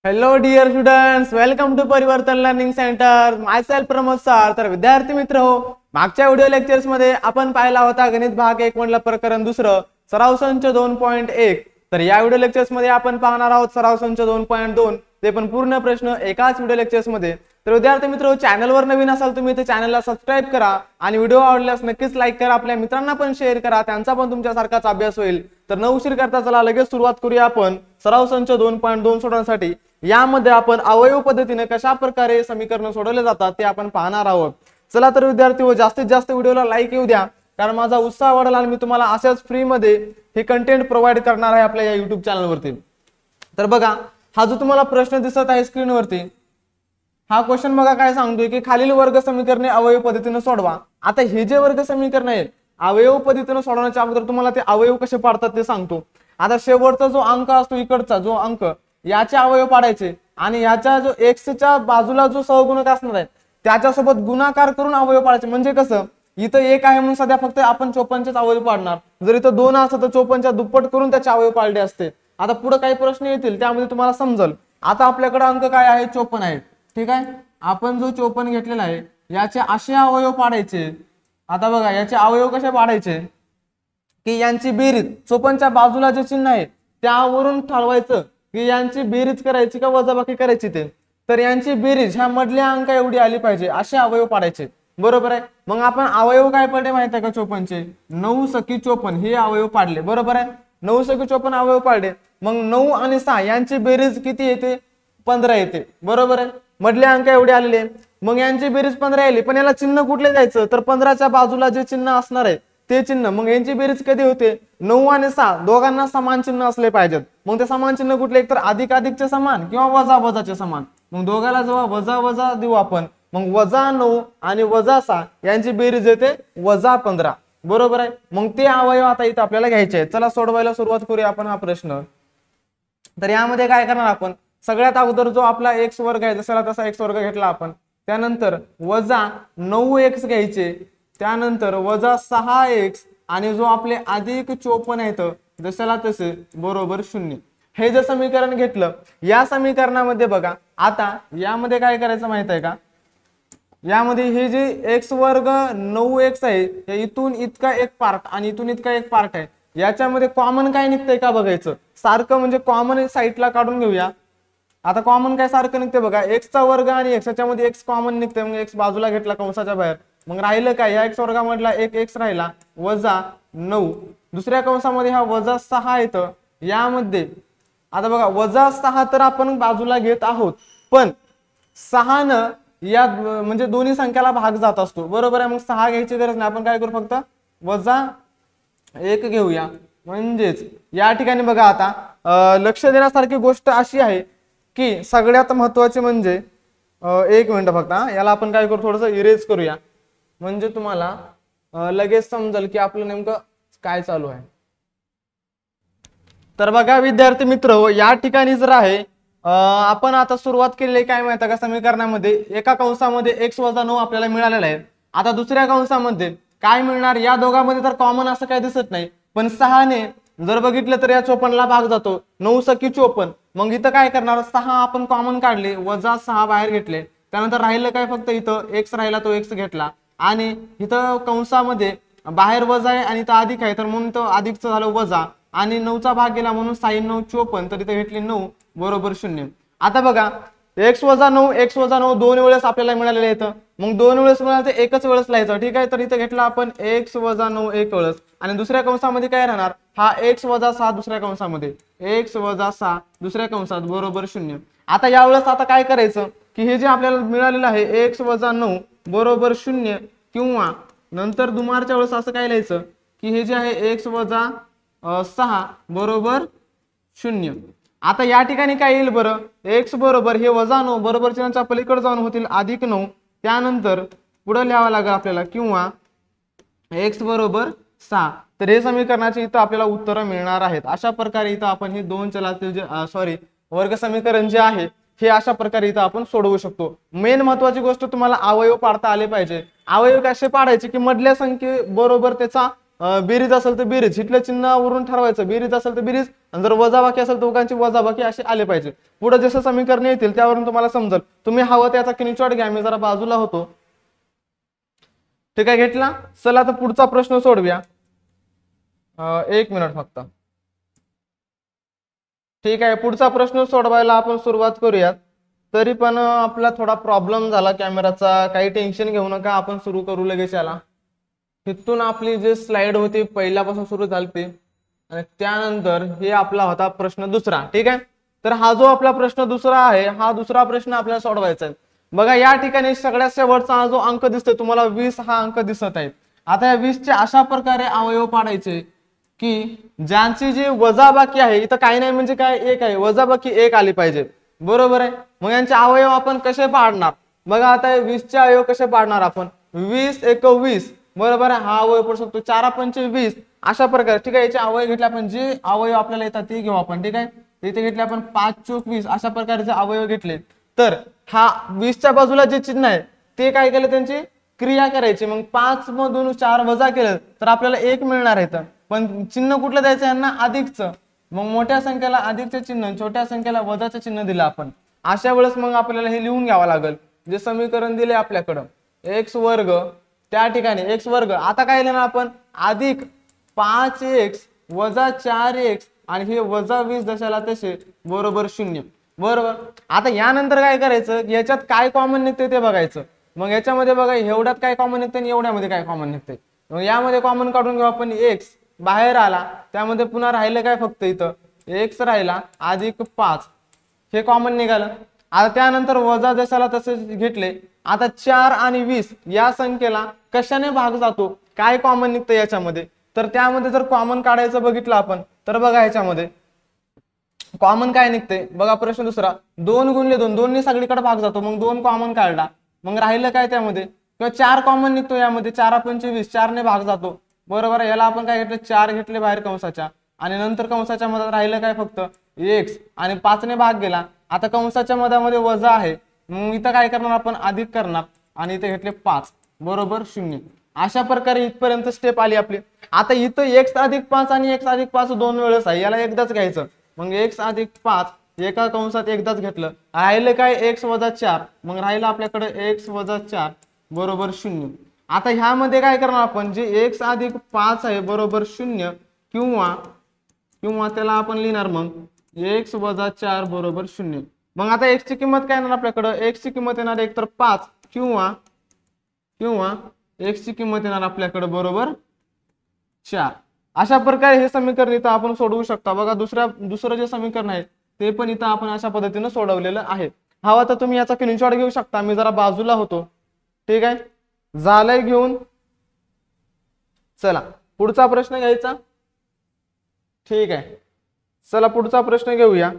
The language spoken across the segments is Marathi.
Hello dear students, welcome to Parivartan learning centre. Myself Pramod sir. तर विद्यार्थी मित्र हो, मागच्या व्हिडिओ लेक्चर्स मध्ये आपण पाहिला होता गणित भाग 1 मधला प्रकरण दुसरं सराव संच 2.1. तर या व्हिडिओ लेक्चर्स मध्ये आपण पाहणार आहोत सराव संच 2.2, ते पण पूर्ण प्रश्न एकाच व्हिडिओ लेक्चर्स मध्ये. तर विद्यार्थी मित्र, चॅनलवर नवीन असाल तुम्ही तर चॅनलला सबस्क्राइब करा आणि व्हिडिओ आवडल्यास नक्कीच लाईक करा, आपल्या मित्रांना पण शेअर करा, त्यांचा पण तुमच्यासारखाच अभ्यास होईल. तर न उशीर करता चला लगेच सुरुवात करूया आपण सराव संच 2.2 सोडवण्यासाठी. यामध्ये आपण अवयव पद्धतीने कशा प्रकारे समीकरण सोडवले जातात ते आपण पाहणार आहोत. चला तर विद्यार्थी हो, जास्तीत जास्त व्हिडिओला लाईक येऊ द्या, कारण माझा उत्साह वाढला आणि मी तुम्हाला अशाच फ्री मध्ये हे कंटेंट प्रोव्हाइड करणार आहे आपल्या या YouTube चॅनलवरती. तर बघा, हा जो तुम्हाला प्रश्न दिसत आहे स्क्रीनवरती, हा क्वेश्चन बघा काय सांगतोय की खालील वर्ग समीकरणे अवयव पद्धतीने सोडवा. आता हे जे वर्ग समीकरण आहेत अवयव पद्धतीने सोडवण्याच्या अगोदर तुम्हाला ते अवयव कसे पाडतात ते सांगतो. आता शेवटचा जो अंक असतो, इकडचा जो अंक, याचे अवयव पाडायचे आणि याच्या जो x च्या बाजूला जो सहगुणक असणार आहे त्याच्यासोबत गुणाकार करून अवयव पाडायचे. म्हणजे कसं, इथं 1 आहे म्हणून सध्या फक्त आपण 54चे अवयव पाडणार, जर इथं 2 असतं तर 54च्या दुप्पट करून त्याचे अवयव पाडले असते. आता पुढे काही प्रश्न येतील त्यामध्ये तुम्हाला समजेल. आता आपल्याकडे अंक काय आहे, 54 आहे. ठीक आहे, आपण जो 54 घेतलेला आहे याचे असे अवयव पाडायचे. आता बघा, याचे अवयव कसे पाडायचे की यांची बेरीज 54च्या बाजूला जे चिन्ह आहे त्यावरून ठरवायचं की यांची बेरीज करायची का वजाबाकी करायची ते. तर यांची बेरीज ह्या मधल्या अंक एवढी आली पाहिजे असे अवयव पाडायचे. बरोबर आहे. मग आपण अवयव काय पडले माहिती आहे का, 54चे 9 सकी 54 हे अवयव पाडले. बरोबर आहे, 9 सकी 54 अवयव पाडले. मग 9 आणि 6 यांची बेरीज किती येते, 15 येते. बरोबर आहे, मधले अंक एवढे आलेले. मग यांची बेरीज 15 आली, पण याला चिन्ह कुठले द्यायचं, तर 15च्या बाजूला जे चिन्ह असणार आहे ते चिन्ह. मग यांची बेरीज कधी होते, 9 आणि 6 दोघांना समान चिन्ह असले पाहिजेत. मग ते समान चिन्ह कुठले, एक तर अधिक अधिकचे समान किंवा वजा वजाचे समान. मग दोघाला जेव्हा वजा वजा देऊ आपण, मग -9 आणि -6 यांची बेरीज येते -15. बरोबर आहे. मग ते अवयव आता इथं आपल्याला घ्यायचे आहेत. चला सोडवायला सुरुवात करूया आपण हा प्रश्न. तर यामध्ये काय करणार आपण, सगळ्यात अगोदर जो आपला x वर्ग आहे जसा तसा x वर्ग घेतला आपण, त्यानंतर -9x घ्यायचे, त्यानंतर -6x आणि जो आपले अधिक 54 आहेत जशाला तसे बरोबर 0. हे जे समीकरण घेतलं, या समीकरणामध्ये बघा आता यामध्ये काय करायचं माहित आहे का, यामध्ये हे जे x वर्ग 9x आहे हे इथून इतका एक पार्ट आणि इथून इतका एक पार्ट आहे, याच्यामध्ये कॉमन काय निघतंय का बघायचं. सारखं म्हणजे कॉमन साईडला काढून घेऊया. आता कॉमन काय सारखं निघते बघा, x चा वर्ग आणि x च्या मध्ये x कॉमन निघते. मग x बाजूला घेतला कंसाच्या बाहेर, मग राहिलं काय, या x वर्गामधला एक x राहिला -9. दुसऱ्या कंसामध्ये हा -6 येतं यामध्ये. आता बघा -6 तर आपण बाजूला घेत आहोत, पण 6 न या म्हणजे दोन्ही संख्याला भाग जात असतो. बरोबर आहे. मग 6 घ्यायची गरज नाही, आपण काय करू फक्त -1 घेऊया. म्हणजेच या ठिकाणी बघा आता लक्ष देण्यासारखी गोष्ट अशी आहे की सगळ्यात महत्वाचे म्हणजे एक मिनिट फक्त, याला आपण काय करू, थोडंसं इरेज करूया म्हणजे तुम्हाला लगेच समजेल की आपलं नेमकं काय चालू आहे. तर बघा विद्यार्थी मित्र, या ठिकाणी जर आहे आपण आता सुरुवात केलेली काय माहिती का, समीकरणामध्ये एका कंसामध्ये x - 9 आपल्याला मिळालेला आहे. आता दुसऱ्या कंसामध्ये काय मिळणार, या दोघांमध्ये तर कॉमन असं काय दिसत नाही, पण 6 ने जर बघितलं तर या 54ला भाग जातो, 9 सकी 54. मग इथं काय करणार, 6 आपण कॉमन काढले, -6 बाहेर घेतले, त्यानंतर राहिलं काय, फक्त इथं x राहिला तो x घेतला आणि इथं कंसामध्ये बाहेर वजा आहे आणि इथं अधिक आहे तर म्हणून तो अधिकचं झालं वजा आणि 9चा भाग गेला म्हणून sin 9 54, तर इथे घेतली 9 बरोबर 0. आता बघा x - 9 दोन वेळेस आपल्याला मिळालेले आहेत. मग दोन वेळेस मिळालं तर एकच वेळेस लिहायचं. ठीक आहे, तर इथे घेतला आपण x - 9 एक वेळेस आणि दुसऱ्या कंसामध्ये काय राहणार, हा x - 6 दुसऱ्या कंसामध्ये, x - 6 दुसऱ्या कंसात बरोबर 0. आता यावेळेस आता काय करायचं की हे जे आपल्याला मिळालेलं आहे x - 9 बरोबर 0, किंवा नंतर दुमारच्या वेळेस असं काय लिहायचं की हे जे आहे x - 6 बरोबर 0. आता या ठिकाणी काय येईल बरं, x बरोबर हे -9 बरोबर चिन्हाच्या पलीकडे जाऊन होतील +9, त्यानंतर पुढे लिहावं लागेल आपल्याला, किंवा x बरोबर 6. तर हे समीकरणाचे इथं आपल्याला उत्तर मिळणार आहेत. अशा प्रकारे इथं आपण हे दोन चलातील जे वर्ग समीकरण जे आहे हे अशा प्रकारे इथं आपण सोडवू शकतो. मेन महत्वाची गोष्ट तुम्हाला अवयव पाडता आले पाहिजे. अवयव कसे पाडायचे की मधल्या संख्ये बरोबर त्याचा बेरीज असेल तर बेरीज, इथल्या चिन्हावरून ठरवायचं, बेरीज असेल तर बेरीज, आणि जर वजाबाकी असेल तर दोघांची वजाबाकी असे आले पाहिजे. पुढे जसं समीकरण येतील त्यावरून तुम्हाला समजेल. तुम्ही हवं त्याचा स्क्रीनशॉट घ्या, मी जरा बाजूला होतो. ठीक आहे, घेतला. चला आता पुढचा प्रश्न सोडवूया. 1 मिनिट फक्त. ठीक आहे, पुढचा प्रश्न सोडवायला आपण सुरुवात करूयात. तरी पण आपला थोडा प्रॉब्लेम झाला कॅमेराचा, काही टेन्शन घेऊ नका, आपण सुरू करू लगेच याला. तिथून आपली जे स्लाइड होती पहिल्यापासून सुरू झाली आणि त्यानंतर हे आपला होता प्रश्न दुसरा. ठीक आहे, तर हा जो आपला प्रश्न दुसरा आहे, हा दुसरा प्रश्न आपल्याला सोडवायचा आहे. बघा या ठिकाणी सगळ्यात शेवटचा हा जो अंक दिसतोय तुम्हाला 20 हा अंक दिसत आहे. आता या 20 चे अशा प्रकारे अवयव पाडायचे की ज्यांची जी वजाबाकी आहे, इथं काही नाही म्हणजे काय, एक आहे, वजाबाकी 1 आली पाहिजे. बरोबर आहे. मग यांचे अवयव आपण कसे पाडणार? बघा आता 20 चे अवयव कसे पाडणार आपण? 20 × 20 बरोबर आहे, हा अवयव पडू शकतो. 4 × 5 = 20 अशा प्रकारे. ठीक आहे, याचे अवयव घेतले आपण, जे अवयव आपल्याला येतात ते घेऊ आपण. ठीक आहे, इथे घेतले आपण 5 × 20 अशा प्रकारचे अवयव घेतले. तर हा 20 च्या बाजूला जे चिन्ह आहे ते काय केलं, त्यांची क्रिया करायची. मग 5 मधून 4 वजा केलं तर आपल्याला 1 मिळणार आहे. पण चिन्ह कुठलं द्यायचं यांना? अधिकचं. मग मोठ्या संख्येला अधिकचे चिन्ह, छोट्या संख्येला वजाचे चिन्ह दिलं आपण. अशा वेळेस मग आपल्याला हे लिहून घ्यावं लागेल. जे समीकरण दिले आपल्याकडं x² त्या ठिकाणी x², आता काय लिहिणार आपण? अधिक 5x वजा 4x आणि हे वजा 20 जशाला तसे बरोबर 0. बरोबर. आता यानंतर काय करायचं, याच्यात काय कॉमन निघते ते बघायचं. मग याच्यामध्ये बघा एवढ्यात काय कॉमन निघते आणि एवढ्यामध्ये काय कॉमन निघते. मग यामध्ये कॉमन काढून घेऊ आपण. x बाहेर आला, त्यामध्ये पुन्हा राहिलं काय, फक्त इथं x राहिला अधिक 5 हे कॉमन निघालं. आता त्यानंतर वजा जशाला तसे घेतले. आता 4 आणि 20 या संख्येला कशाने भाग जातो, काय कॉमन निघतं याच्यामध्ये? तर त्यामध्ये जर कॉमन काढायचं बघितलं आपण तर बघा ह्याच्यामध्ये कॉमन काय निघते बघा. प्रश्न दुसरा 2 × 2, 2 ने सगळीकडे भाग जातो. मग 2 कॉमन काढला, मग राहिलं काय त्यामध्ये? किंवा 4 कॉमन निघतो यामध्ये. 4 × 5 = 20, 4 ने भाग जातो. बरोबर आहे. याला आपण काय घेतलं, 4 घेतले बाहेर कंसाच्या, आणि नंतर कंसाच्या मध्ये राहिलं काय, फक्त x आणि 5 ने भाग गेला. आता कंसाच्या मधामध्ये वजा आहे, मग इथं काय करणार आपण? अधिक करणार, आणि इथे घेतले 5 बरोबर 0. अशा प्रकारे इथपर्यंत स्टेप आली आपली. आता इथं x अधिक 5 आणि x अधिक 5 दोन वेळेस आहे, याला एकदाच घ्यायचं. मग x अधिक 5 एका कंसात एकदाच घेतलं, राहिलं काय x वजा 4, मग राहिलं आपल्याकडे x वजा 4 बरोबर 0. आता ह्यामध्ये काय करणार आपण, जे x अधिक 5 आहे बरोबर 0, किंवा त्याला आपण लिहिणार मग x वजा 4 बरोबर 0. मग आता x ची किंमत काय येणार आपल्याकडे? x ची किंमत येणार एक तर 5 किंवा x ची किंमत येणार आपल्याकडे बरोबर 4. अशा प्रकारे हे समीकरण इथं आपण सोडवू शकता. बघा दुसरं जे समीकरण आहे ते पण इथं आपण अशा पद्धतीने सोडवलेलं आहे. हवा तर तुम्ही याचा स्क्रीनशॉट घेऊ शकता, मी जरा बाजूला होतो. ठीक आहे, झालंय घेऊन. चला पुढचा प्रश्न घ्यायचा. ठीक आहे, चला पुढचा प्रश्न घेऊया.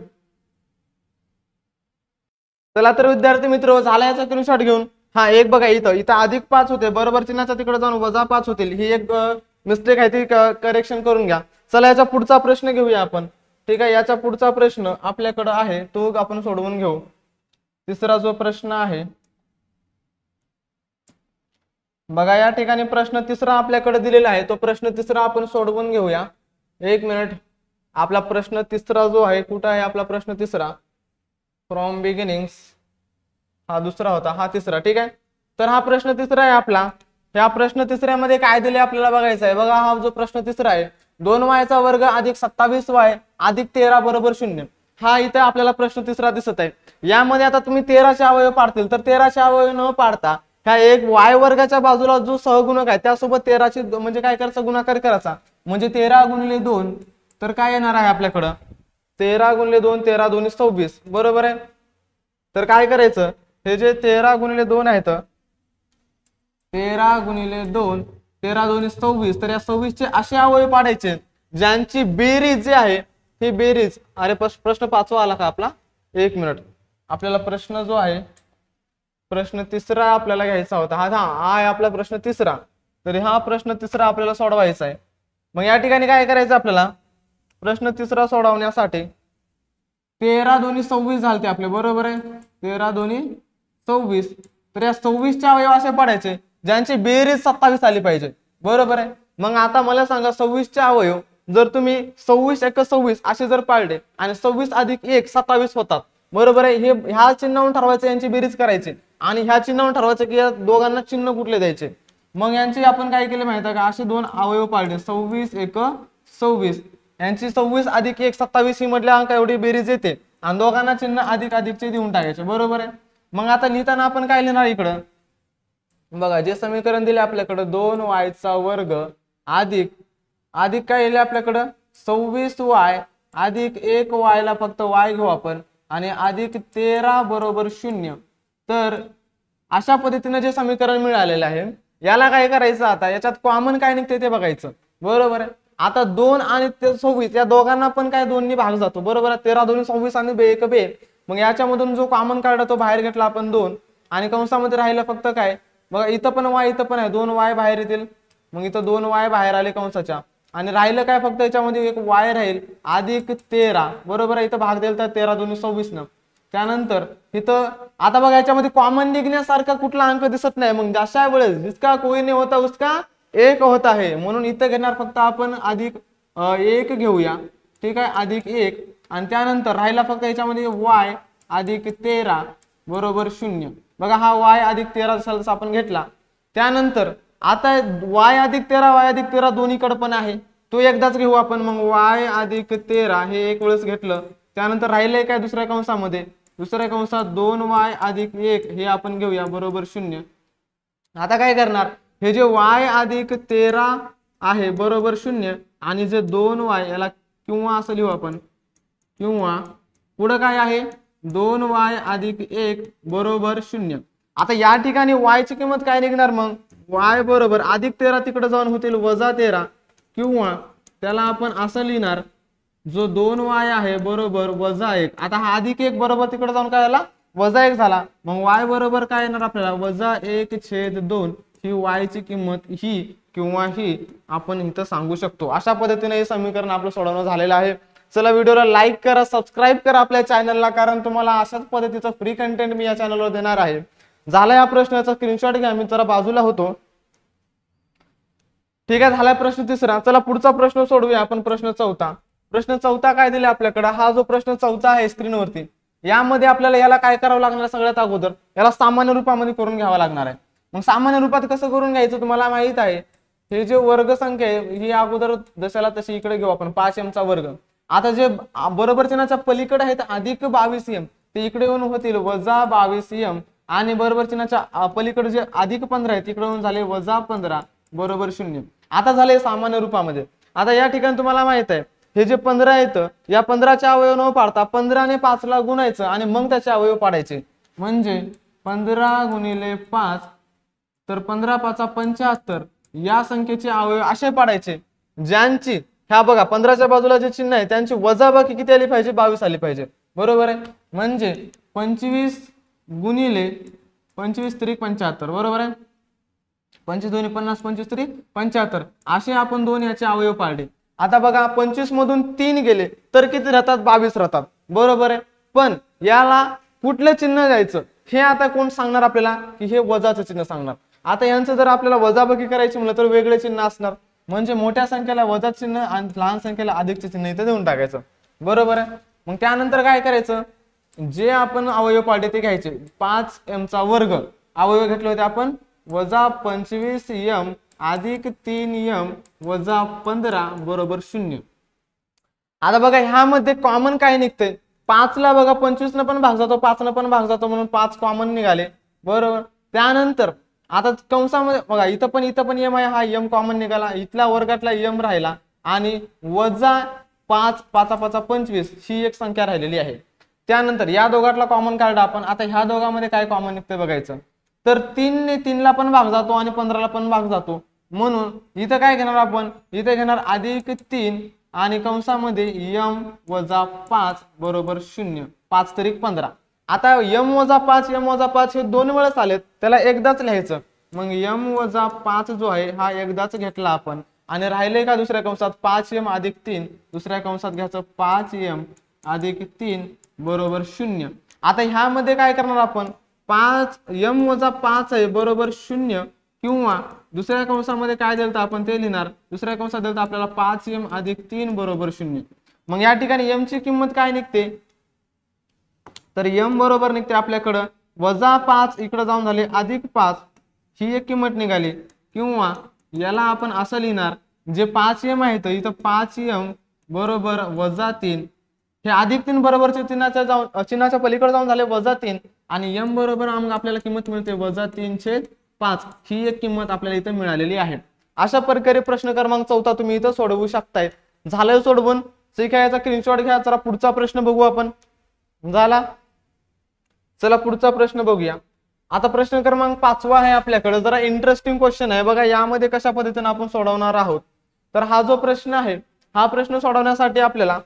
चला तर विद्यार्थी मित्र, झाला याचा स्क्रीनशॉट घेऊन. हा एक बघा, इथं अधिक 5 होते, बरोबर चिन्हाच्या तिकडे जाऊन वजा 5 होतील. ही एक मिस्टेक आहे, ती करेक्शन करून घ्या. चला याचा पुढचा प्रश्न घेऊया आपण. ठीक आहे, याचा पुढचा प्रश्न आपल्याकडे आहे तो आपण सोडवून घेऊ. तिसरा जो प्रश्न आहे बघा, या ठिकाणी प्रश्न तिसरा आपल्याकडे दिलेला आहे, तो प्रश्न तिसरा आपण सोडवून घेऊया. 1 मिनिट. आपला प्रश्न तिसरा जो आहे, कुठं आहे आपला प्रश्न तिसरा? फ्रॉम बिगिनिंग्स हा दुसरा होता, हा तिसरा. ठीक आहे, तर हा प्रश्न तिसरा आहे आपला. ह्या प्रश्न तिसऱ्यामध्ये काय दिले आपल्याला बघायचं आहे. बघा हा जो प्रश्न तिसरा आहे, 2y² अधिक 27y अधिक 13 बरोबर 0. हा इथे आपल्याला प्रश्न तिसरा दिसत आहे. यामध्ये आता तुम्ही 13चे अवयव पाडतील, तर 13चे अवयव न पाडता ह्या एक y² बाजूला जो सहगुणक आहे त्यासोबत 13ची म्हणजे काय करायचं, गुणाकार करायचा. म्हणजे 13 × 2 तर काय येणार आहे आपल्याकडं? 13 × 2 13 2 26 बरोबर आहे. तर काय करायचं, हे जे 13 × 2 आहेत, 13 × 2 13 2 26, तर या 26 चे असे अवयव पाडायचे ज्यांची बेरीज जी आहे ही बेरीज. अरे प्रश्न पाचवा आला का आपला? 1 मिनिट. आपल्याला प्रश्न जो आहे प्रश्न तिसरा आपल्याला घ्यायचा होता. हा आहे आपला प्रश्न तिसरा. तर हा प्रश्न तिसरा आपल्याला सोडवायचा आहे. मग या ठिकाणी काय करायचं आपल्याला, प्रश्न तिसरा सोडवण्यासाठी 13 2 26 झालते आपले बरोबर आहे. 13 2 26, तर या 26 चे अवयव असे पडायचे ज्यांची बेरीज 27 आली पाहिजे बरोबर आहे. मग आता मला सांगा 26 चे अवयव जर तुम्ही 26 × 26 असे जर पाळले आणि 26 + 1 27 होतात, बरोबर आहे। हे ह्या चिन्हावरून ठरवायचं यांची बेरीज करायची आणि ह्या चिन्हावरून ठरवायचं की या दोघांना चिन्ह कुठले द्यायचे। मग यांची आपण काय केले माहिती आहे का, असे दोन अवयव पाळले 26 × 26 यांची 26 + 1 27 ही मधल्या अंक एवढी बेरीज येते आणि दोघांना चिन्ह अधिक अधिकचे देऊन टाकायचे, बरोबर आहे। मग आता लिहिताना आपण काय लिहिणार इकडं बघा, जे समीकरण दिले आपल्याकडे 2y² अधिक अधिक काय लिहिले आपल्याकडे 26y अधिक 1y ला फक्त y घेऊ आपण आणि अधिक 13 बरोबर 0। तर अशा पद्धतीने जे समीकरण मिळालेले आहे याला काय करायचं, आता याच्यात कॉमन काय निघते ते बघायचं, बरोबर आहे। आता 2 आणि 26 या दोघांना पण काय 2 नी भाग जातो, बरोबर आहे। 13 2 26 आणि 2 1 2। मग याच्यामधून जो कॉमन काढला तो बाहेर घेतला आपण 2 आणि कंसामध्ये राहिलं फक्त काय बघा, इथं पण y इथं पण आहे 2y बाहेर येतील, मग इथं 2y बाहेर आले कंसाच्या आणि राहिलं काय फक्त याच्यामध्ये एक y राहील अधिक 13, बरोबर आहे। इथं भाग दिला तर 13 2 26 न। त्यानंतर इथं आता बघा याच्यामध्ये कॉमन निघण्यासारखा कुठला अंक दिसत नाही, मग अशा वेळेस जिसका कोई नहीं होता उसका एक होता है, म्हणून इथं घेणार फक्त आपण अधिक 1 घेऊया, ठीक आहे, अधिक 1 आणि त्यानंतर राहिला फक्त याच्यामध्ये y अधिक 13 बरोबर 0। बघा हा y अधिक 13 जसा आपण घेतला, त्यानंतर आता y अधिक 13 दोन्हीकडे पण आहे तो एकदाच घेऊ आपण, मग y अधिक 13 हे एक वेळेस घेतलं, त्यानंतर राहिलंय काय दुसऱ्या कंसामध्ये, दुसऱ्या कंसात 2y अधिक 1 हे आपण घेऊया बरोबर 0। आता काय करणार, हे जे y अधिक 13 आहे बरोबर 0 आणि जे 2y याला किंवा असं लिहू आपण, किंवा पुढे काय आहे 2y अधिक 1 बरोबर 0। आता या ठिकाणी y ची किंमत काय निघणार, मग y बरोबर अधिक 13 तिकडे जाऊन होतील वजा 13 किंवा त्याला आपण असं लिहिणार जो 2y आहे बरोबर वजा 1। आता हा अधिक 1 बरोबर तिकडे जाऊन काय झाला वजा 1 झाला, मग y बरोबर काय येणार आपल्याला वजा 1/2। ही y ची किंमत ही किंवा ही आपण इथं सांगू शकतो। अशा पद्धतीने हे समीकरण आपलं सोडवणं झालेलं आहे। चला व्हिडिओला लाईक करा, सबस्क्राइब करा आपल्या चॅनलला, कारण तुम्हाला अशाच पद्धतीचं फ्री कंटेंट मी या चॅनलवर देणार आहे। झाला या प्रश्नाचा स्क्रीनशॉट घ्या, मी जरा बाजूला होतो, ठीक आहे। झाला प्रश्न तिसरा, चला पुढचा प्रश्न सोडवूया आपण। प्रश्न चौथा काय दिले आपल्याकडे, हा जो प्रश्न चौथा आहे स्क्रीनवरती, यामध्ये आपल्याला याला काय करावं लागणार, सगळ्यात अगोदर याला सामान्य रूपामध्ये करून घ्यावं लागणार आहे। मग सामान्य रूपात कसं करून घ्यायचं तुम्हाला माहित आहे, हे जे वर्ग संख्या आहे ही अगोदर जशाला तशी इकडे घेऊ आपण 5m चा वर्ग। आता जे बरोबर चिन्हाच्या पलीकडे आहेत अधिक 22m ते इकडे येऊन होतील वजा 22m आणि बरोबर चिन्हाच्या पलीकडे जे अधिक 15 आहे तिकडे येऊन झाले वजा 15 बरोबर 0। आता झाले सामान्य रूपामध्ये। आता या ठिकाणी तुम्हाला माहित आहे हे जे 15 आहेत या 15 चे अवयव न पाडता 15 ने 5 ला गुणायचं आणि मग त्याचे अवयव पाडायचे, म्हणजे 15 गुणिले 5 तर 15 5 75 या संख्येचे अवयव असे पाडायचे ज्यांची ह्या बघा 15 च्या बाजूला जे चिन्ह आहे त्यांची वजाबाकी किती आली पाहिजे 22 आली पाहिजे, बरोबर आहे। म्हणजे 25 गुणिले 25 त्रिक 75 बरोबर आहे, 25 दोन्ही 50 25 त्रिक 75 असे आपण दोन याचे अवयव पाडले। आता बघा 25 मधून 3 गेले तर किती राहतात 22 राहतात, बरोबर आहे। पण याला कुठलं चिन्ह द्यायचं हे आता कोण सांगणार आपल्याला, की हे वजाचं चिन्ह सांगणार। आता यांचं जर आपल्याला वजाबाकी करायची म्हणलं तर वेगळे चिन्ह असणार, म्हणजे मोठ्या संख्येला वजा चिन्ह आणि लहान संख्येला अधिकचे चिन्ह इथे देऊन टाकायचं, बरोबर आहे। मग त्यानंतर काय करायचं, जे आपण अवयव पाडले ते घ्यायचे 5m चा वर्ग अवयव घेतले होते आपण वजा 25m अधिक 3m वजा 15 बरोबर 0। आता बघा ह्यामध्ये कॉमन काय निघते, 5 ला बघा 25 न पण भाग जातो 5 न पण भाग जातो म्हणून 5 कॉमन निघाले, बरोबर। त्यानंतर आता कंसामध्ये बघा इथं पण m आहे, हा m कॉमन निघाला, इथल्या वर्गातला m राहिला आणि वजा 5 5 5 25 ही एक संख्या राहिलेली आहे। त्यानंतर या दोघातला कॉमन काढला आपण। आता ह्या दोघांमध्ये काय कॉमन निघते बघायचं, तर 3 ने 3 ला पण भाग जातो आणि 15 ला पण भाग जातो, म्हणून इथं काय घेणार आपण, इथे घेणार अधिक 3 आणि कंसामध्ये m वजा 5 बरोबर 0, 5 त्रिक 15। आता m वजा 5 हे दोन वेळेस आलेत त्याला एकदाच लिहायचं, मग m वजा 5 जो आहे हा एकदाच घेतला आपण आणि राहिले का दुसऱ्या कंसात 5m अधिक 3 दुसऱ्या कंसात घ्यायचं 5m अधिक 3 बरोबर 0। आता ह्यामध्ये काय करणार आपण 5m वजा 5 आहे बरोबर 0 किंवा दुसऱ्या कंसामध्ये काय दिलं तर आपण ते लिहिणार, दुसऱ्या कंसात दिलं तर आपल्याला 5m अधिक 3 बरोबर 0. मग या ठिकाणी m ची किंमत काय निघते, तर m बरोबर निघते आपल्याकडं -5 इकडे जाऊन झाले अधिक 5 ही एक किंमत निघाली. किंवा याला आपण असं लिहिणार, जे 5m आहे तर इथं 5m बरोबर -3, हे अधिक 3 बरोबरचे चिन्हाच्या पलीकडे जाऊन झाले -3 आणि m बरोबर मग आपल्याला किंमत मिळते -3/5 ही एक किंमत आपल्याला इथे मिळालेली आहे. अशा प्रकारे प्रश्न क्रमांक 14 तुम्ही इथं सोडवू शकताय. झालं सोडवून, ठीक आहे, याचा स्क्रीनशॉट घ्या. जरा पुढचा प्रश्न बघू आपण. झाला, चला पुढचा प्रश्न बघूया. आता प्रश्न क्रमांक 5 आहे आपल्याकडे. जरा इंटरेस्टिंग क्वेश्चन आहे बघा. यामध्ये कशा पद्धतीने आपण सोडवणार आहोत, तर हा जो प्रश्न आहे, हा प्रश्न सोडवण्यासाठी आपल्याला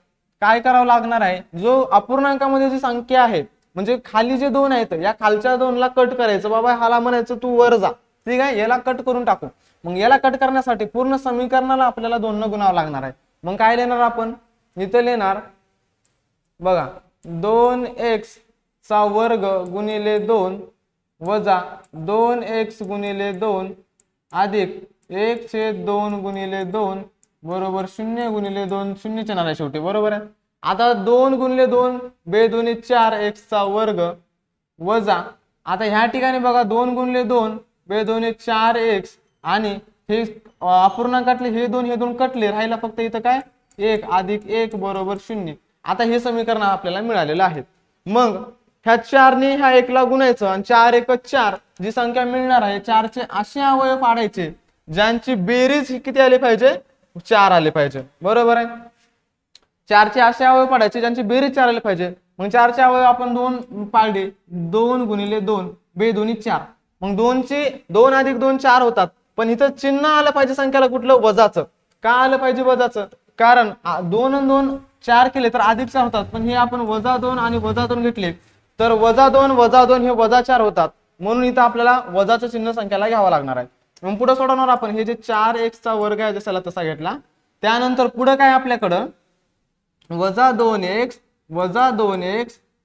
काय करावं लागणार आहे, जो अपूर्णांकामध्ये जी संख्या आहे, म्हणजे खाली जे 2 आहेत या खालच्या 2ला कट करायचं. बाबा हाला म्हणायचं तू वर जा, ठीक आहे, याला कट करून टाकू. मग याला कट करण्यासाठी पूर्ण समीकरणाला आपल्याला 2 न गुणावं लागणार आहे. मग काय लिहिणार आपण, इथे लिहिणार बघा 2x चा वर्ग गुणिले 2 वजा 2x गुणिले 2 अधिक 1/2 गुणिले 2 बरोबर 0 गुणिले 2, 0 येणार आहे शेवटी, बरोबर आहे. आता 2 गुणिले 2 2 4 x चा वर्ग वजा, आता ह्या ठिकाणी बघा 2 गुणिले 2 2 4 x आणि हे अपूर्णांकातले हे 2 कटले, राहिला फक्त इथं काय 1 अधिक 1 बरोबर 0. आता हे समीकरण आपल्याला मिळालेलं आहे. मग ह्या 4 ने ह्या 1 ला गुणायचं आणि 4 1 4 जी संख्या मिळणार आहे 4 चे असे अवयव पाडायचे ज्यांची बेरीज ही किती आली पाहिजे, 4 आले पाहिजे, बरोबर आहे. 4 चे असे अवयव पाडायचे ज्यांची बेरीज 4 आले पाहिजे. मग 4 चे अवयव आपण 2 पाडले, 2 गुणिले 2 2 4. मग 2 चे 2 अधिक 2 4 होतात. पण इथं चिन्ह आलं पाहिजे संख्याला कुठलं, वजाचं. का आलं पाहिजे वजाचं, कारण 2 आणि 2 4 केले तर अधिक 4 होतात, पण हे आपण -2 आणि -2 घेतले तर -2 हे -4 होतात. म्हणून इथं आपल्याला वजाचं चिन्ह संख्याला घ्यावं लागणार आहे. मग पुढे सोडवणार आपण, हे जे 4x चा वर्ग आहे जसाला तसा घेतला, त्यानंतर पुढे काय आपल्याकडं -2x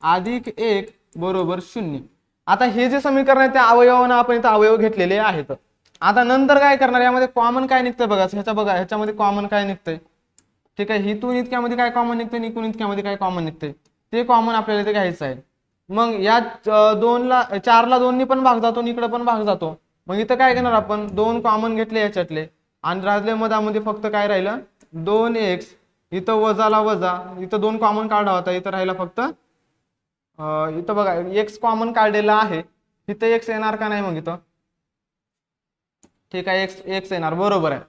अधिक 1 बरोबर 0. आता हे जे समीकरण आहे त्या अवयवांना आपण इथं अवयव घेतलेले आहेत. आता नंतर काय करणार, यामध्ये कॉमन काय निघतंय बघा, ह्याच्यामध्ये कॉमन काय निघतंय, ठीक आहे, हिथून इतक्यामध्ये काय कॉमन निघतंय, इथून इतक्यामध्ये काय कॉमन निघतंय, ते कॉमन आपल्याला इथे घ्यायचं आहे. मग या 4 ला 2 ने पण भाग जातो आणि इकडे पण भाग जातो. मग इथं काय घेणार आपण, 2 कॉमन घेतले याच्यातले आणि राहिल्या मधामध्ये फक्त काय राहिलं 2x, इथं वजाला वजा, इथं 2 कॉमन काढला होता, इथं राहिला फक्त इथं बघा x कॉमन काढलेला आहे, इथं x येणार का नाही, मग इथं ठीक आहे x येणार, बरोबर आहे.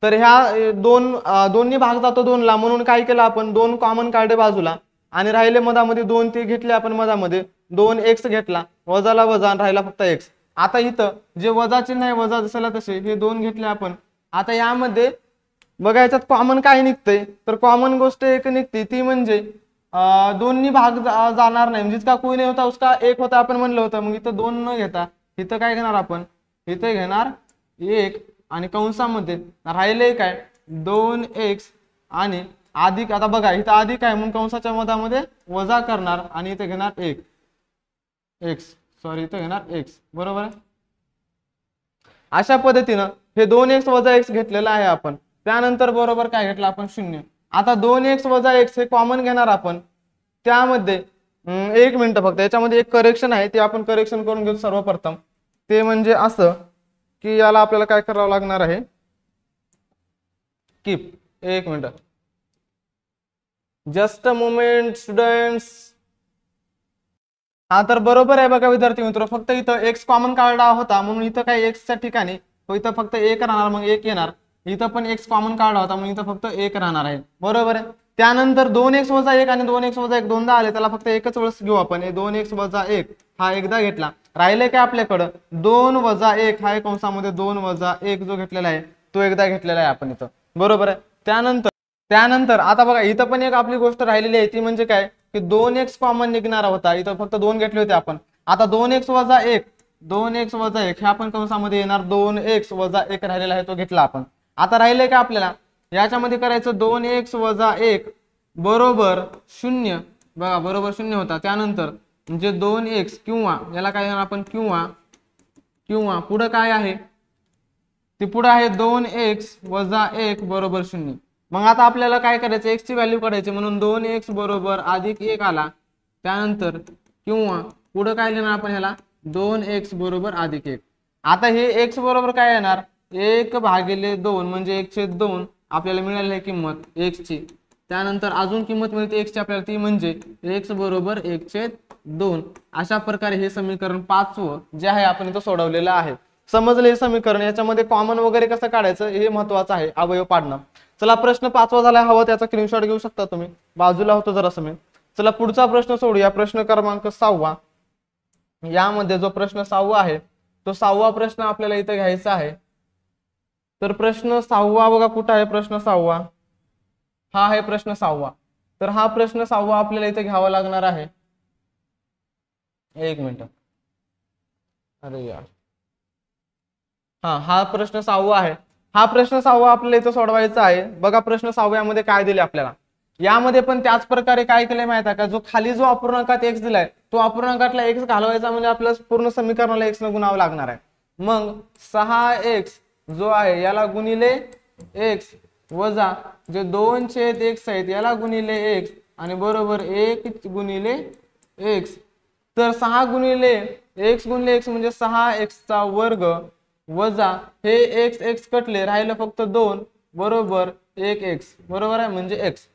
तर ह्या 2 ने भाग जातो 2 ला, म्हणून काय केलं आपण 2 कॉमन काढले बाजूला आणि राहिले मधामध्ये 2 ते घेतले आपण, मधामध्ये 2x घेतला, वजाला वजा आणि राहिला फक्त x. आता इथं जे वजा चिन्ह आहे, वजा जसला तसे हे 2 घेतले आपण. आता यामध्ये बघा याच्यात कॉमन काय निघतंय, तर कॉमन गोष्ट एक निघते, ती म्हणजे 2 ने भाग जाणार नाही, जिसका कोई नहीं होता उसका 1 होता आपण म्हणलं होतं. मग इथं 2 न घेता इथं काय घेणार आपण, इथं घेणार 1 आणि कंसामध्ये राहिले काय 2x आणि अधिक, आता बघा इथं अधिक आहे म्हणून कंसाच्या मधामध्ये वजा करणार आणि इथे घेणार x, इथं घेणार x, बरोबर आहे. अशा पद्धतीनं हे 2x वजा x घेतलेलं आहे आपण. त्यानंतर बरोबर काय घेतलं आपण 0. आता 2x वजा x हे कॉमन घेणार आपण. त्यामध्ये 1 मिनिट फक्त, याच्यामध्ये एक करेक्शन आहे, ते आपण करेक्शन करून घेऊ सर्वप्रथम. ते म्हणजे असं की याला आपल्याला काय करावं लागणार आहे, keep 1 minute, just a moment students. हा तर बरोबर आहे बघा विद्यार्थी मित्र, फक्त इथं x कॉमन काढला होता म्हणून इथं काय x च्या ठिकाणी इथं फक्त 1 राहणार, मग 1 येणार. इथं पण x कॉमन काढला होता म्हणून इथं फक्त 1 राहणार आहे, बरोबर आहे. त्यानंतर 2x वजा 1 आणि 2x वजा 1 दोनदा आले, त्याला फक्त एकच वेळेस घेऊ आपण. 2x वजा 1 हा एकदा घेतला, राहिले काय आपल्याकडं 2 वजा 1 हा कंसामध्ये 2 वजा 1 जो घेतलेला आहे तो एकदा घेतलेला आहे आपण इथं, बरोबर आहे. त्यानंतर आता बघा इथं पण एक आपली गोष्ट राहिलेली आहे, ती म्हणजे काय की 2x कॉमन निघणार होता, इथं फक्त 2 घेतले होते आपण. आता 2x वजा 1 हे आपण कंसामध्ये येणार 2x वजा 1 राहिलेला आहे तो घेतला आपण. आता राहिले काय आपल्याला याच्यामध्ये करायचं 2x वजा 1 बरोबर 0, बघा बरोबर 0 होता. त्यानंतर म्हणजे 2x किंवा याला काय आपण किंवा पुढे काय आहे ती पुढे आहे 2x वजा 1 बरोबर 0. मग आता आपल्याला काय करायचं, x ची व्हॅल्यू काढायची, म्हणून 2x बरोबर अधिक 1 आला. त्यानंतर किंवा पुढे काय लिहिणार आपण ह्याला, 2x बरोबर अधिक 1. आता हे x बरोबर काय येणार, 1/2 म्हणजे 1/2 आपल्याला मिळाली आहे किंमत x ची. त्यानंतर अजून किंमत मिळते x ची आपल्याला, ती म्हणजे x बरोबर 1/2. अशा प्रकारे हे समीकरण 5 जे आहे आपण इथं सोडवलेलं आहे. समजले हे समीकरण. याच्यामध्ये कॉमन वगैरे कसं काढायचं हे महत्वाचं आहे, अवयव पाडणं. चला प्रश्न 5वा झाला, हवा त्याचा स्क्रीनशॉट घेऊ शकता तुम्ही, बाजूला होतो जरा समय. चला पुढचा प्रश्न सोडूया, प्रश्न क्रमांक 6. यामध्ये जो प्रश्न 6 आहे तो 6वा प्रश्न आपल्याला इथं घ्यायचा आहे. तर प्रश्न 6 बघा कुठं आहे, प्रश्न 6 हा आहे प्रश्न 6. तर हा प्रश्न 6 आपल्याला इथे घ्यावा लागणार आहे. एक मिनिट, अरे यार, हा प्रश्न 6 आहे. हा प्रश्न 6 आपल्याला इथं सोडवायचा आहे. बघा प्रश्न 6 मध्ये काय दिले आपल्याला. यामध्ये पण त्याच प्रकारे काय केलंय माहिती आहे का, जो खाली जो अपूर्णांकात x दिलाय तो अपूर्णांकातला x घालवायचा, म्हणजे आपल्याला पूर्ण समीकरणाला x न गुणावं लागणार आहे. मग 6x जो आहे याला गुणिले x वजा जे 2/x आहेत याला गुणिले x आणि बरोबर 1 गुणिले x. तर 6 गुणिले x गुणिले x म्हणजे 6x चा वर्ग वजा हे x कटले, राहिलं फक्त 2 बरोबर 1x बरोबर आहे म्हणजे x.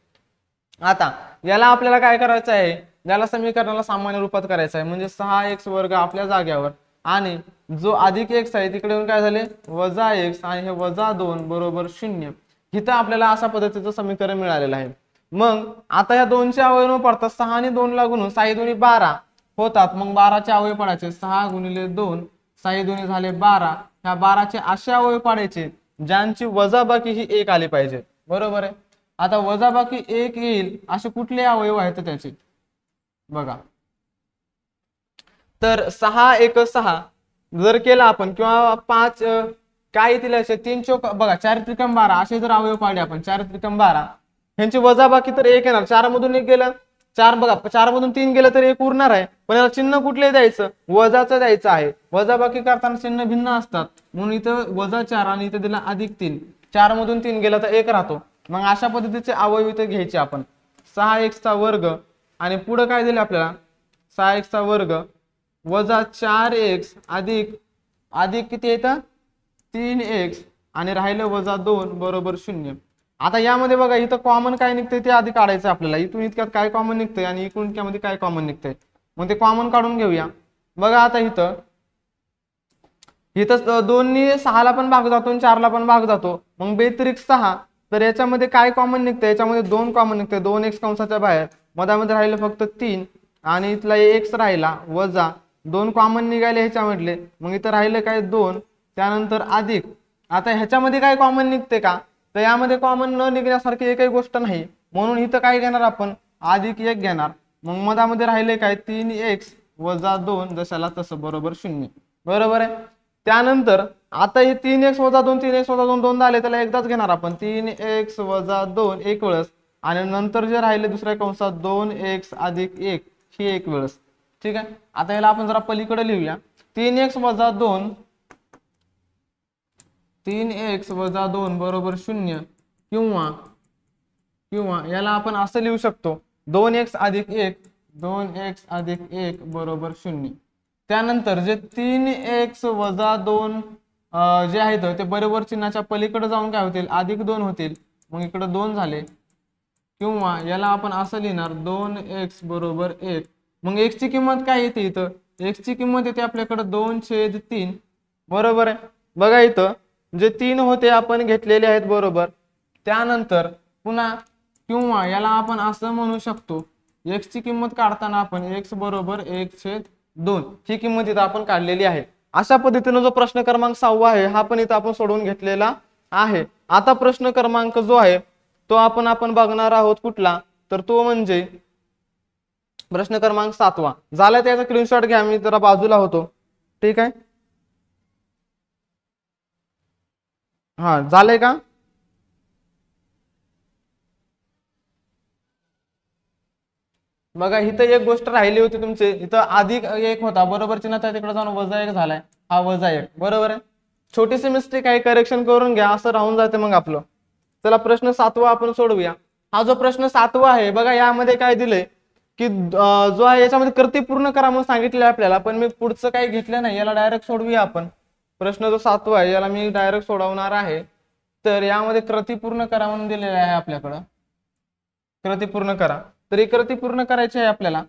आता याला आपल्याला काय करायचं आहे, याला समीकरणाला सामान्य रूपात करायचं आहे, म्हणजे 6x वर्ग आपल्या जाग्यावर आणि जो अधिक x आहे तिकडे येऊन काय झाले वजा x आणि हे वजा 2 बरोबर 0. इथं आपल्याला अशा पद्धतीचं समीकरण मिळालेलं आहे. मग आता या 2चे अवयव पडतात, 6 आणि 2 ला गुणून 6 2 12 होतात. मग 12चे अवयव पडायचे, 6 गुणिले 2 6 2 झाले 12. ह्या 12चे असे अवयव पाडायचे ज्यांची वजाबाकी ही 1 आली पाहिजे, बरोबर आहे. आता वजाबाकी 1 येईल असे कुठले अवयव आहेत त्याचे बघा. तर 6 1 6 जर केला आपण, किंवा 5 काय येतील असे 3 चौक बघा 4 त्रिकम 12 असे जर अवयव पाडले आपण, 4 त्रिकम 12 ह्यांची वजाबाकी तर 1 येणार. 4 मधून 1 गेलं, 4 बघा 4 मधून 3 गेलं तर 1 उरणार आहे. पण याला चिन्ह कुठले द्यायचं, वजाचं द्यायचं आहे. वजाबाकी करताना चिन्ह भिन्न असतात, म्हणून इथं -4 आणि इथं दिला +3. 4 मधून 3 गेला तर 1 राहतो. मग अशा पद्धतीचे अवयव इथे घ्यायचे आपण. 6x चा वर्ग आणि पुढे काय दिले आपल्याला, 6x चा वर्ग वजा 4x अधिक किती येतं 3x आणि राहिलं वजा 2 बरोबर 0. आता यामध्ये बघा इथं कॉमन काय निघतंय ते आधी काढायचं आपल्याला. इथून इतक्यात काय कॉमन निघतंय आणि इकडून इतक्यामध्ये काय कॉमन निघतंय, मग ते कॉमन काढून घेऊया. बघा आता इथं 2 नी 6 ला पण भाग जातो आणि 4 ला पण भाग जातो, मग बेत्रिक 6. तर याच्यामध्ये काय कॉमन निघतंय, याच्यामध्ये 2 कॉमन निघतंय, 2x कंसाच्या बाहेर, मधामध्ये राहिलं फक्त 3 आणि इथला x राहिला वजा 2 कॉमन निघाले ह्याच्यामधले, मग इथं राहिलं काय 2, त्यानंतर अधिक. आता ह्याच्यामध्ये काय कॉमन निघते का, तर यामध्ये कॉमन न निघण्यासारखी एकही गोष्ट नाही, म्हणून इथं काय घेणार आपण +1 घेणार. मग मधामध्ये राहिले काय 3x वजा 2 जशाला तसं बरोबर 0 बरोबर आहे. त्यानंतर आता हे 3x वजा 2 3x वजा 2 दोनदा आले, त्याला एकदाच घेणार आपण 3x वजा 2 एक वेळेस आणि नंतर जे राहिले दुसऱ्या कंसात 2x अधिक 1 ही एक वेळेस. ठीक आहे. आता याला आपण जरा पलीकडे लिहूया, 3x वजा 2 बरोबर 0 किंवा याला आपण असं लिहू शकतो 2x अधिक 1 बरोबर 0. त्यानंतर जे 3x वजा 2 जे आहेत ते बरोबर चिन्हाच्या पलीकडे जाऊन काय होतील +2 होतील, मग इकडे 2 झाले. किंवा याला आपण असं लिहिणार 2x बरोबर 1. मग x ची किंमत काय येते, इथं x ची किंमत येते आपल्याकडे 2/3 बरोबर आहे. बघा इथं जे 3 होते आपण घेतलेले आहेत बरोबर. त्यानंतर पुन्हा किंवा याला आपण असं म्हणू शकतो, x ची किंमत काढताना आपण x बरोबर 1/2 ही किंमत इथं आपण काढलेली आहे. अशा पद्धतीने जो प्रश्न क्रमांक 6 आहे हा पण इथं आपण सोडवून घेतलेला आहे. आता प्रश्न क्रमांक जो आहे तो आपण बघणार आहोत कुठला, तर तो म्हणजे प्रश्न क्रमांक 7 झाला. त्याचा स्क्रीनशॉट घ्या, मी जरा बाजूला होतो. ठीक आहे, हा झालंय का. बघा इथं एक गोष्ट राहिली होती तुमचे, इथं +1 होता बरोबर चिन्ह, तिकडे जाऊन +1 झालाय, हा +1 बरोबर आहे. छोटीशी मिस्टेक आहे, करेक्शन करून घ्या, असं राहून जाते मग आपलं. चला प्रश्न 7वा आपण सोडवूया. हा जो प्रश्न 7वा आहे बघा, यामध्ये काय दिलंय की जो आहे याच्यामध्ये कृती पूर्ण करा म्हणून सांगितलं आपल्याला, पण मी पुढचं काही घेतलं नाही, याला डायरेक्ट सोडवूया आपण. प्रश्न जो 7वा आहे याला मी डायरेक्ट सोडवणार आहे. तर यामध्ये कृती पूर्ण करा म्हणून दिलेलं आहे आपल्याकडं, कृती पूर्ण करा. तर ही कृती पूर्ण करायची आहे आपल्याला.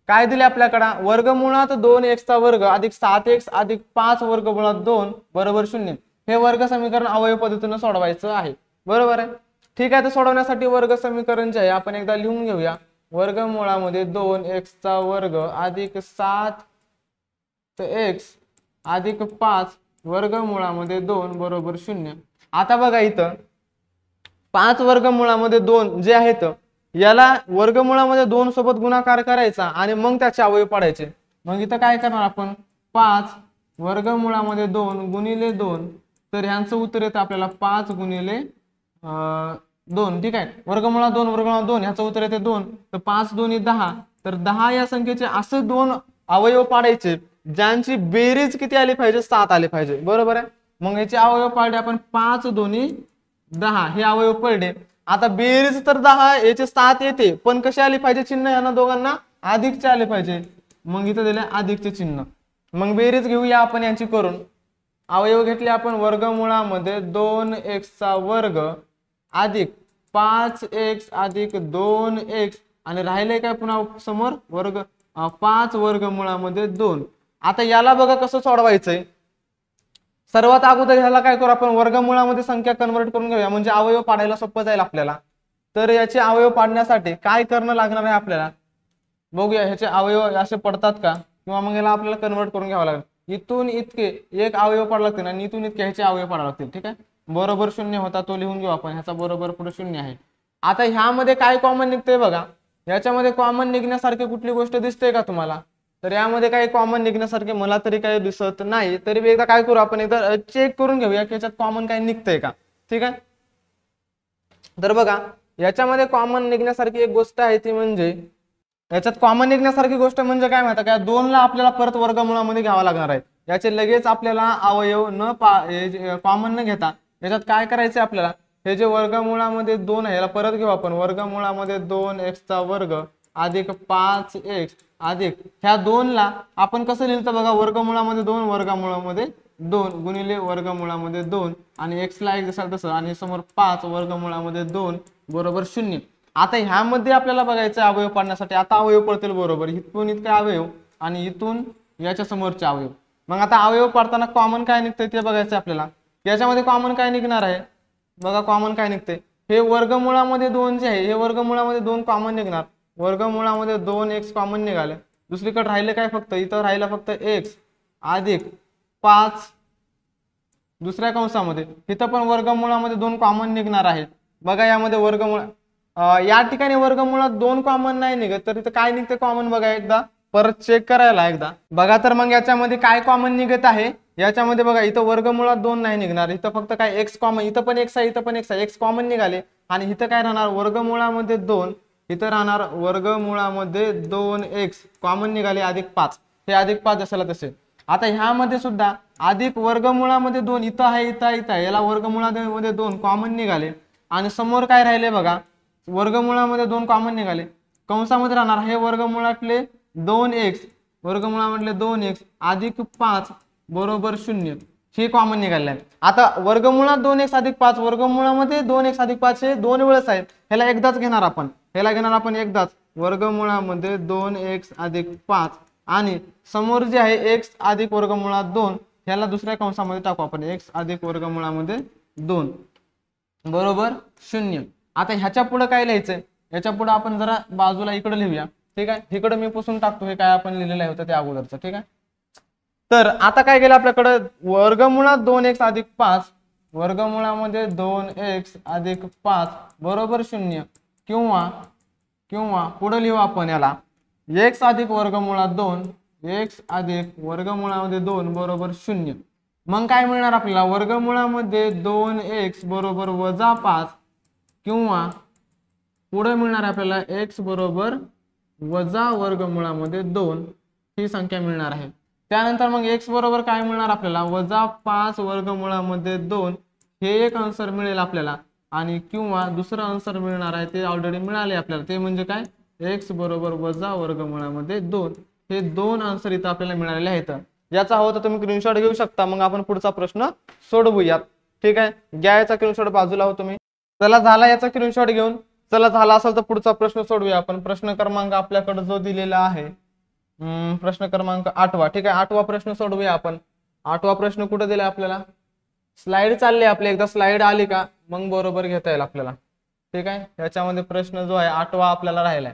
काय दिले आपल्याकडं, वर्गमुळात 2x चा वर्ग अधिक 7x अधिक 5 वर्गमुळात 2 बरोबर 0. हे वर्ग समीकरण अवयव पद्धतीने सोडवायचं आहे, बरोबर आहे. ठीक आहे, तर सोडवण्यासाठी वर्ग समीकरण जे आहे आपण एकदा लिहून घेऊया. वर्गमुळामध्ये 2x चा वर्ग अधिक 7x अधिक 5 वर्गमुळामध्ये 2 बरोबर 0. आता बघा इथं 5 वर्गमुळामध्ये 2 जे आहेत याला वर्गमुळामध्ये 2 सोबत गुणाकार करायचा आणि मग त्याचे अवयव पाडायचे. मग इथं काय करणार आपण, 5 वर्गमुळामध्ये 2 गुणिले 2, तर ह्यांचं उत्तर येतं आपल्याला 5 गुणिले 2. ठीक आहे, वर्गमुळात 2 वर्गमुळात 2 ह्याचं उत्तर येते 2, तर 5 2 10. तर 10 या संख्येचे असे 2 अवयव पाडायचे ज्यांची बेरीज किती आली पाहिजे, 7 आली पाहिजे, बरोबर आहे. मग याचे अवयव पाडले आपण, 5 2 10 हे अवयव पडले. आता बेरीज तर 10 याचे 7 येते, पण कशी आली पाहिजे चिन्ह, यांना दोघांना अधिकचे आले पाहिजे. मग इथं दिले अधिकचे चिन्ह. मग बेरीज घेऊया आपण यांची करून. अवयव घेतले आपण, वर्गमुळामध्ये 2x चा वर्ग अधिक 5x अधिक 2x आणि राहिले काय पुन्हा समोर वर्ग 5 वर्गमुळामध्ये 2. आता याला बघा कसं सोडवायचंय. सर्वात अगोदर ह्याला काय करू आपण, वर्गमुळामध्ये संख्या कन्वर्ट करून घेऊया, म्हणजे अवयव पाडायला सोपं जाईल आपल्याला. तर याचे अवयव पाडण्यासाठी काय करणं लागणार आहे आपल्याला, बघूया. ह्याचे अवयव असे पडतात का, किंवा मग याला आपल्याला कन्वर्ट करून घ्यावं लागेल. इथून इतके एक अवयव पाडावं लागतील आणि इथून इतके ह्याचे अवयव पाडावं लागतील. ठीक आहे, बरोबर 0 होता तो लिहून घेऊ आपण, ह्याचा बरोबर पुढे 0 आहे. आता ह्यामध्ये काय कॉमन निघतंय बघा, याच्यामध्ये कॉमन निघण्यासारखी कुठली गोष्ट दिसते का तुम्हाला, तर यामध्ये काही कॉमन निघण्यासारखे मला तरी काही दिसत नाही. तरी एकदा काय करू आपण, एकदा चेक करून घेऊया की याच्यात कॉमन काही निघतंय का. ठीक आहे, तर बघा याच्यामध्ये कॉमन निघण्यासारखी एक गोष्ट आहे, ती म्हणजे याच्यात कॉमन निघण्यासारखी गोष्ट म्हणजे काय माहिती का, 2 ला आपल्याला परत वर्गमुळामध्ये घ्यावा लागणार आहे. याचे लगेच आपल्याला अवयव न कॉमन न घेता याच्यात काय करायचे आपल्याला, हे जे वर्गमुळामध्ये 2 आहे याला परत घेऊ आपण. वर्गमुळामध्ये 2x चा वर्ग अधिक 5x अधिक ह्या 2 ला आपण कसं लिहिलं बघा, वर्गमुळामध्ये 2 वर्गमुळामध्ये 2 गुणिले वर्गमुळामध्ये 2 आणि x ला 1 जसं तसं आणि समोर 5 वर्गमुळामध्ये 2 बरोबर 0. आता ह्यामध्ये आपल्याला बघायचं अवयव पाडण्यासाठी. आता अवयव पडतील बरोबर, इथून इतके अवयव आणि इथून याच्या समोरचे अवयव. मग आता अवयव पाडताना कॉमन काय निघतंय ते बघायचं आपल्याला. याच्यामध्ये कॉमन काय निघणार आहे बघा, कॉमन काय निघते, हे वर्गमुळामध्ये 2 जे आहे हे वर्गमुळामध्ये 2 कॉमन निघणार. वर्गमुळामध्ये 2x कॉमन निघाले. दुसरीकडे राहिले काय, फक्त इथं राहिला फक्त x अधिक 5 दुसऱ्या कंसामध्ये. इथं पण वर्गमुळामध्ये 2 कॉमन निघणार आहेत. बघा यामध्ये वर्गमुळ या ठिकाणी वर्गमुळात 2 कॉमन नाही निघत, तर इथं काय निघते कॉमन बघा, एकदा परत चेक करायला एकदा बघा. तर मग याच्यामध्ये काय कॉमन निघत आहे, याच्यामध्ये बघा इथं वर्गमुळात 2 नाही निघणार, इथं फक्त काय x कॉमन, इथं पण x आहे इथं पण x आहे, x कॉमन निघाले. आणि इथं काय राहणार, वर्गमुळामध्ये 2, इथं राहणार वर्गमुळामध्ये 2x कॉमन निघाले अधिक 5, हे अधिक 5 असायला तसे. आता ह्यामध्ये सुद्धा अधिक वर्गमुळामध्ये 2 इथं आहे इथं आहे, याला वर्गमुळामध्ये 2 कॉमन निघाले आणि समोर काय राहिले बघा, वर्गमुळामध्ये 2 कॉमन निघाले. कंसामध्ये राहणार हे वर्गमुळातले 2x वर्गमुळामधले 2x अधिक 5 बरोबर 0, हे कॉमन निघाले आहे. आता वर्गमुळात 2x अधिक 5 वर्गमुळामध्ये 2x अधिक 5 हे 2 वेळेस आहेत, ह्याला एकदाच घेणार आपण, ह्याला घेणार आपण एकदाच. वर्गमुळामध्ये 2x अधिक 5 आणि समोर जे आहे x अधिक वर्गमुळात 2, ह्याला दुसऱ्या कंसामध्ये टाकू आपण, x अधिक वर्गमुळामध्ये 2 बरोबर 0. आता ह्याच्या पुढे काय लिहायचंय, याच्या पुढे आपण जरा बाजूला इकडे लिहूया. ठीक आहे, इकडे मी पुसून टाकतो हे काय आपण लिहिलेलं होतं ते अगोदरचं. ठीक आहे, तर आता काय केलं आपल्याकडे, वर्गमुळात 2x अधिक 5 वर्गमुळामध्ये 2x अधिक 5 बरोबर 0 किंवा पुढे लिहू आपण याला x अधिक वर्गमुळात 2 x अधिक वर्गमुळामध्ये 2 बरोबर 0. मग काय मिळणार आपल्याला, वर्गमुळामध्ये 2x बरोबर वजा 5 किंवा पुढे मिळणार आपल्याला x बरोबर वजा वर्गमुळामध्ये 2 ही संख्या मिळणार आहे. त्यानंतर मग x बरोबर काय मिळणार आपल्याला, -5 वर्गमुळामध्ये 2 हे एक आन्सर मिळेल आपल्याला, आणि किंवा दुसरं आन्सर मिळणार आहे ते ऑलरेडी मिळाले आपल्याला, ते म्हणजे काय, x बरोबर वर्गमुळामध्ये 2 हे दोन आन्सर इथं आपल्याला मिळालेले आहेत. याचा हवं तर तुम्ही स्क्रीनशॉट घेऊ शकता, मग आपण पुढचा प्रश्न सोडवूयात. ठीक आहे, घ्या याचा स्क्रीनशॉट बाजूला हो तुम्ही. चला झाला याचा स्क्रीनशॉट घेऊन. चला झाला असेल तर पुढचा प्रश्न सोडवूया आपण. प्रश्न क्रमांक आपल्याकडे जो दिलेला आहे प्रश्न क्रमांक 8वा. ठीक आहे, 8वा प्रश्न सोडवूया आपण. 8वा प्रश्न कुठे दिला आपल्याला, स्लाइड चालली आपली, एकदा स्लाइड आली का मग बरोबर घेता येईल आपल्याला. ठीक आहे, याच्यामध्ये प्रश्न जो आहे 8वा आपल्याला राहिलाय.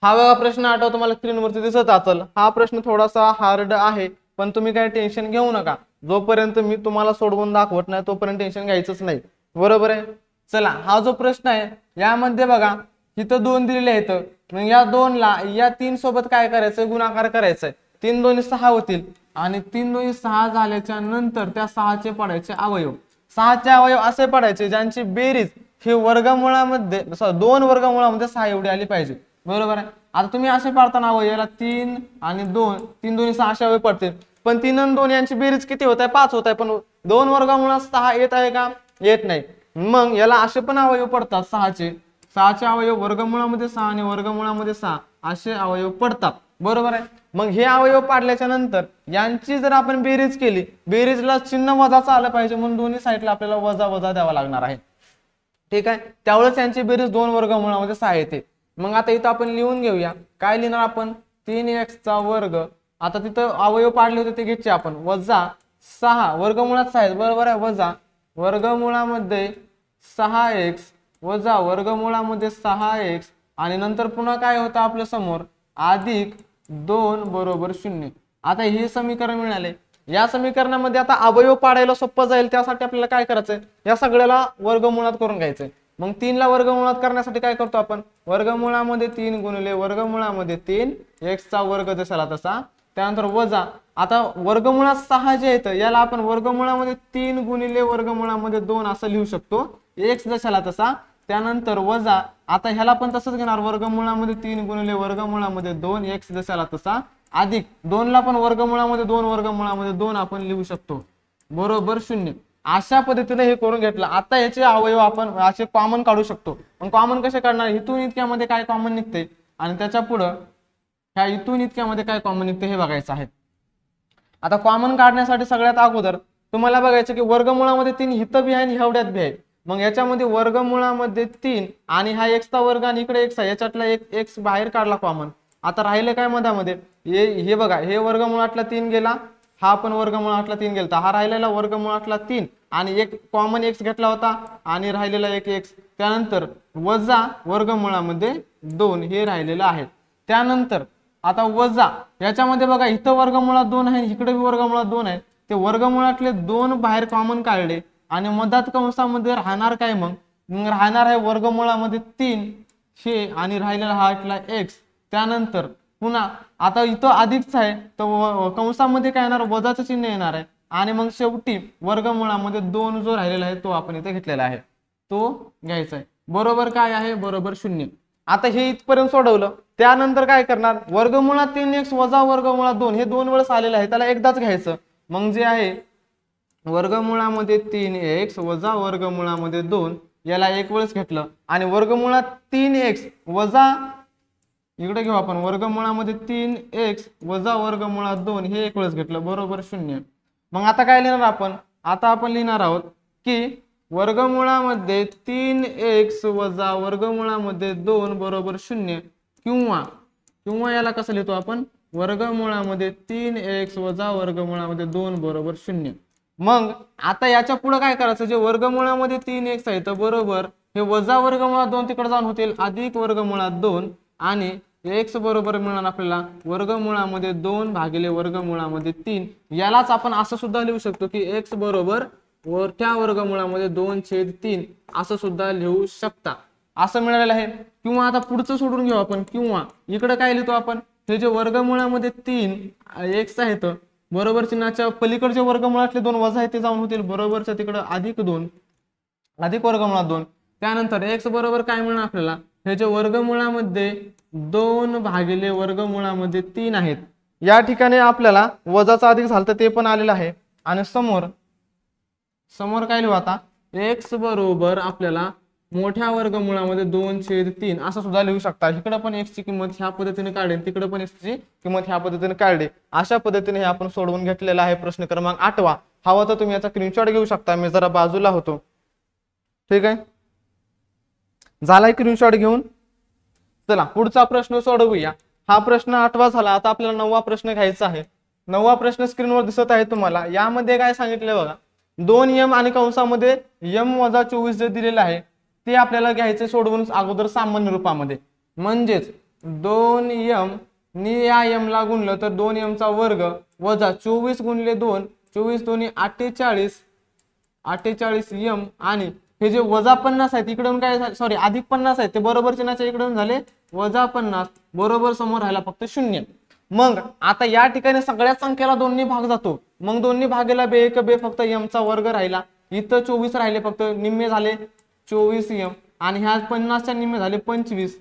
हा बघा प्रश्न 8वा तुम्हाला स्क्रीनवरती दिसत असेल. हा प्रश्न थोडासा हार्ड आहे, पण तुम्ही काही टेन्शन घेऊ नका. जोपर्यंत मी तुम्हाला सोडवून दाखवत नाही तोपर्यंत टेन्शन घ्यायचंच नाही, बरोबर आहे. चला, हा जो प्रश्न आहे यामध्ये बघा इथं 2 दिलेले आहेत. मग या 2 ला या 3 सोबत काय करायचं, गुणाकार करायचा आहे. 3 2 6 होतील, आणि 3 2 6 झाल्याच्या नंतर त्या 6चे पडायचे अवयव. 6चे अवयव असे पडायचे ज्यांची बेरीज ही वर्गमुळामध्ये 2 वर्गमुळामध्ये 6 एवढी आली पाहिजे, बरोबर आहे. आता तुम्ही असे पाडताना अवयवाला 3 आणि 2 3 2 6 असे अवयव पडतील, पण 3 आणि 2 यांची बेरीज किती होत आहे, 5 होत आहे. पण 2 वर्गमुळात 6 येत आहे का, येत नाही. मग याला असे पण अवयव पडतात 6चे अवयव वर्गमुळामध्ये 6 आणि वर्गमुळामध्ये 6 असे अवयव पडतात, बरोबर आहे. मग हे अवयव पाडल्याच्या नंतर यांची जर आपण बेरीज केली, बेरीजला चिन्ह वजाचं आलं पाहिजे, म्हणून दोन्ही साईडला आपल्याला वजा वजा द्यावा लागणार आहे. ठीक आहे, त्यावेळेस यांची बेरीज 2 वर्गमुळामध्ये 6 येते. मग आता इथं आपण लिहून घेऊया, काय लिहिणार आपण, 3x वर्ग. आता तिथं अवयव पाडले होते ते घ्यायचे आपण, वजा 6 वर्गमुळात 6 आहेत, बरोबर आहे, वजा वर्गमुळामध्ये 6x वजा वर्गमुळामध्ये 6x, आणि नंतर पुन्हा काय होतं आपल्या समोर, अधिक 2 बरोबर 0. आता हे समीकरण मिळाले. या समीकरणामध्ये आता अवयव पाडायला सोपं जाईल, त्यासाठी आपल्याला काय करायचंय, या सगळ्याला वर्गमुळात करून घ्यायचंय. मग 3 ला वर्गमुळात करण्यासाठी काय करतो आपण, वर्गमुळामध्ये 3 गुणिले वर्गमुळामध्ये 3 x चा वर्ग जसाला तसा, त्यानंतर वजा, आता वर्गमुळात 6 जे आहेत याला आपण वर्गमुळामध्ये 3 गुणिले वर्गमुळामध्ये 2 असं लिहू शकतो, x जसाला तसा. त्यानंतर वजा, आता ह्याला पण तसंच घेणार, वर्गमुळामध्ये 3 गुणिले वर्गमुळामध्ये 2 x जसाला तसा, अधिक 2 ला पण वर्गमुळामध्ये 2 वर्गमुळामध्ये 2 आपण लिहू शकतो, बरोबर 0. अशा पद्धतीने हे करून घेतलं. आता याचे अवयव आपण असे कॉमन काढू शकतो. पण कॉमन कसे काढणार, इथून इतक्यामध्ये काय कॉमन निघते आणि त्याच्या पुढं ह्या इथून इतक्यामध्ये काय कॉमन निघते हे बघायचं आहे. आता कॉमन काढण्यासाठी सगळ्यात अगोदर तुम्हाला बघायचं की वर्गमुळामध्ये 3 इथं बी आहे आणि एवढ्यात बी आहे. मग याच्यामध्ये वर्गमुळामध्ये 3 आणि हा x चा वर्ग आणि इकडे x आहे, याच्यातला एक x बाहेर काढला कॉमन. आता राहिलं काय मधामध्ये, हे बघा, हे वर्गमुळातला 3 गेला, हा पण वर्गमुळातला 3 गेला, हा राहिलेला वर्गमुळातला 3 आणि एक कॉमन x घेतला होता आणि राहिलेला एक x, त्यानंतर वजा वर्गमुळामध्ये 2 हे राहिलेलं आहे. त्यानंतर आता वजा याच्यामध्ये बघा इथं वर्गमुळात 2 आहे, इकडे वर्गमुळात 2 आहे, ते वर्गमुळातले 2 बाहेर कॉमन काढले आणि मधात कंसामध्ये राहणार काय, मग राहणार आहे वर्गमुळामध्ये 3 हे आणि राहिलेला हा इथला x. त्यानंतर पुन्हा आता इथं अधिकच आहे तर कंसामध्ये काय येणार, वजाचं चिन्ह येणार आहे, आणि मग शेवटी वर्गमुळामध्ये 2 जो राहिलेला आहे तो आपण इथे घेतलेला आहे, तो घ्यायचा आहे, बरोबर काय आहे, बरोबर 0. आता हे इथपर्यंत सोडवलं. त्यानंतर काय करणार, वर्गमुळात 3x वजा वर्गमुळात 2 हे 2 वेळेस आलेलं आहे, त्याला एकदाच घ्यायचं. मग जे आहे वर्गमुळामध्ये 3x वजा वर्गमुळामध्ये 2 याला एक वेळेस घेतलं, आणि वर्गमुळात 3x वजा, इकडे घेऊ आपण, वर्गमुळामध्ये 3x वजा वर्गमुळात 2 हे एक वेळेस घेतलं, बरोबर 0. मग आता काय लिहिणार आपण, आता आपण लिहिणार आहोत की वर्गमुळामध्ये 3x वजा वर्गमुळामध्ये 2 बरोबर 0, किंवा याला कसं लिहितो आपण, वर्गमुळामध्ये 3x वजा वर्गमुळामध्ये 2 बरोबर 0. मग आता याच्या पुढे काय करायचं, जे वर्गमुळामध्ये 3x आहे तर बरोबर हे वजा वर्गमुळात 2 तिकडे जाऊन होतील, अधिक वर्गमुळात 2, आणि x बरोबर मिळणार आपल्याला वर्गमुळामध्ये 2 भागिले वर्गमुळामध्ये 3. यालाच आपण असं सुद्धा लिहू शकतो की x बरोबर वरच्या वर्गमुळामध्ये 2/3 असं सुद्धा लिहू शकता, असं मिळालेलं आहे. किंवा आता पुढचं सोडून घेऊ आपण, किंवा इकडे काय लिहितो आपण, हे जे वर्गमुळामध्ये 3 x आहेत बरोबर चिन्हाच्या पलीकडचे वर्गमुळातले 2 वजा आहेत ते जाऊन होतील बरोबरच्या तिकडे अधिक 2 अधिक वर्गमुळात 2. त्यानंतर x बरोबर काय मिळणार आपल्याला, हे जे वर्गमुळामध्ये 2 भागिले वर्गमुळामध्ये 3 आहेत या ठिकाणी आपल्याला वजाचा अधिक झालं तर ते पण आलेलं आहे आणि समोर काय लिहू आता x बरोबर आपल्याला मोठ्या वर्गमुळामध्ये 2/3 असं सुद्धा लिहू शकता। इकडे पण x ची किंमत ह्या पद्धतीने काढली, तिकडे पण x ची किंमत ह्या पद्धतीने काढली। अशा पद्धतीने हे आपण सोडवून घेतलेला आहे प्रश्न क्रमांक 8वा। हवा तर तुम्ही याचा स्क्रीनशॉट घेऊ शकता, मी जरा बाजूला होतो। ठीक आहे, झालाय स्क्रीनशॉट घेऊन। चला पुढचा प्रश्न सोडवूया। हा प्रश्न 8वा झाला, आता आपल्याला 9वा प्रश्न घ्यायचा आहे। 9वा प्रश्न स्क्रीनवर दिसत आहे तुम्हाला। यामध्ये काय सांगितलं बघा, 2m आणि कंसामध्ये m-24 जे दिलेलं आहे ते आपल्याला घ्यायचे सोडवून अगोदर सामान्य रूपामध्ये। म्हणजेच 2m नी या m ला गुणलं तर 2m चा वर्ग वजा 24 गुणिले 2, 24 दोन्ही 48, 48m आणि हे जे वजा 50 आहे इकडून काय सॉरी अधिक 50 आहे ते बरोबर चिन्हाच्या इकडून झाले वजा 50, बरोबर समोर राहिला फक्त 0। मग आता या ठिकाणी सगळ्या संख्येला 2 ने भाग जातो, मग 2 ने भागेला बे एक बे फक्त m चा वर्ग राहिला, इथं 24 राहिले फक्त निम्मे झाले 24m आणि ह्या 50 च्या निम्मे झाले 25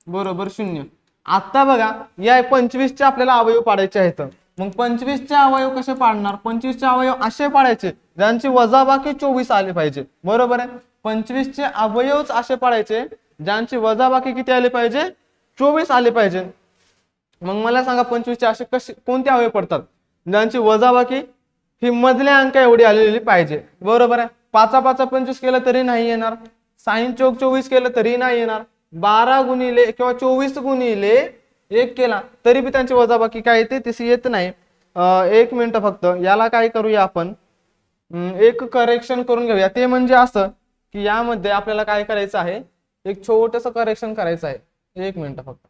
बरोबर 0। आता बघा या 25 चे आपल्याला अवयव पाडायचे आहेत, मग 25 चे अवयव कसे पाडणार? 25 चे अवयव असे पाडायचे ज्यांची वजाबाकी 24 आले पाहिजे, बरोबर आहे। 25 चे अवयवच असे पाडायचे ज्यांची वजाबाकी किती आले पाहिजे? 24 आले पाहिजे। मग मला सांगा 25 चे असे कसे कोणते अवयव पडतात? ज्यांची वजाबाकी ही मधल्या अंक एवढी आलेली पाहिजे, बरोबर आहे। 5 5 25 केलं तरी नाही येणार, sin चौक 24 केलं तरी नाही येणार, 12 गुणिले किंवा 24 गुणिले 1 केला तरी बी त्यांची वजाबाकी काय येते तशी येत नाही। 1 मिनिट फक्त याला काय करूया आपण, एक करेक्शन करून घेऊया। ते म्हणजे असं की यामध्ये आपल्याला काय करायचं आहे, एक छोटंसं करेक्शन करायचं आहे। 1 मिनिट फक्त,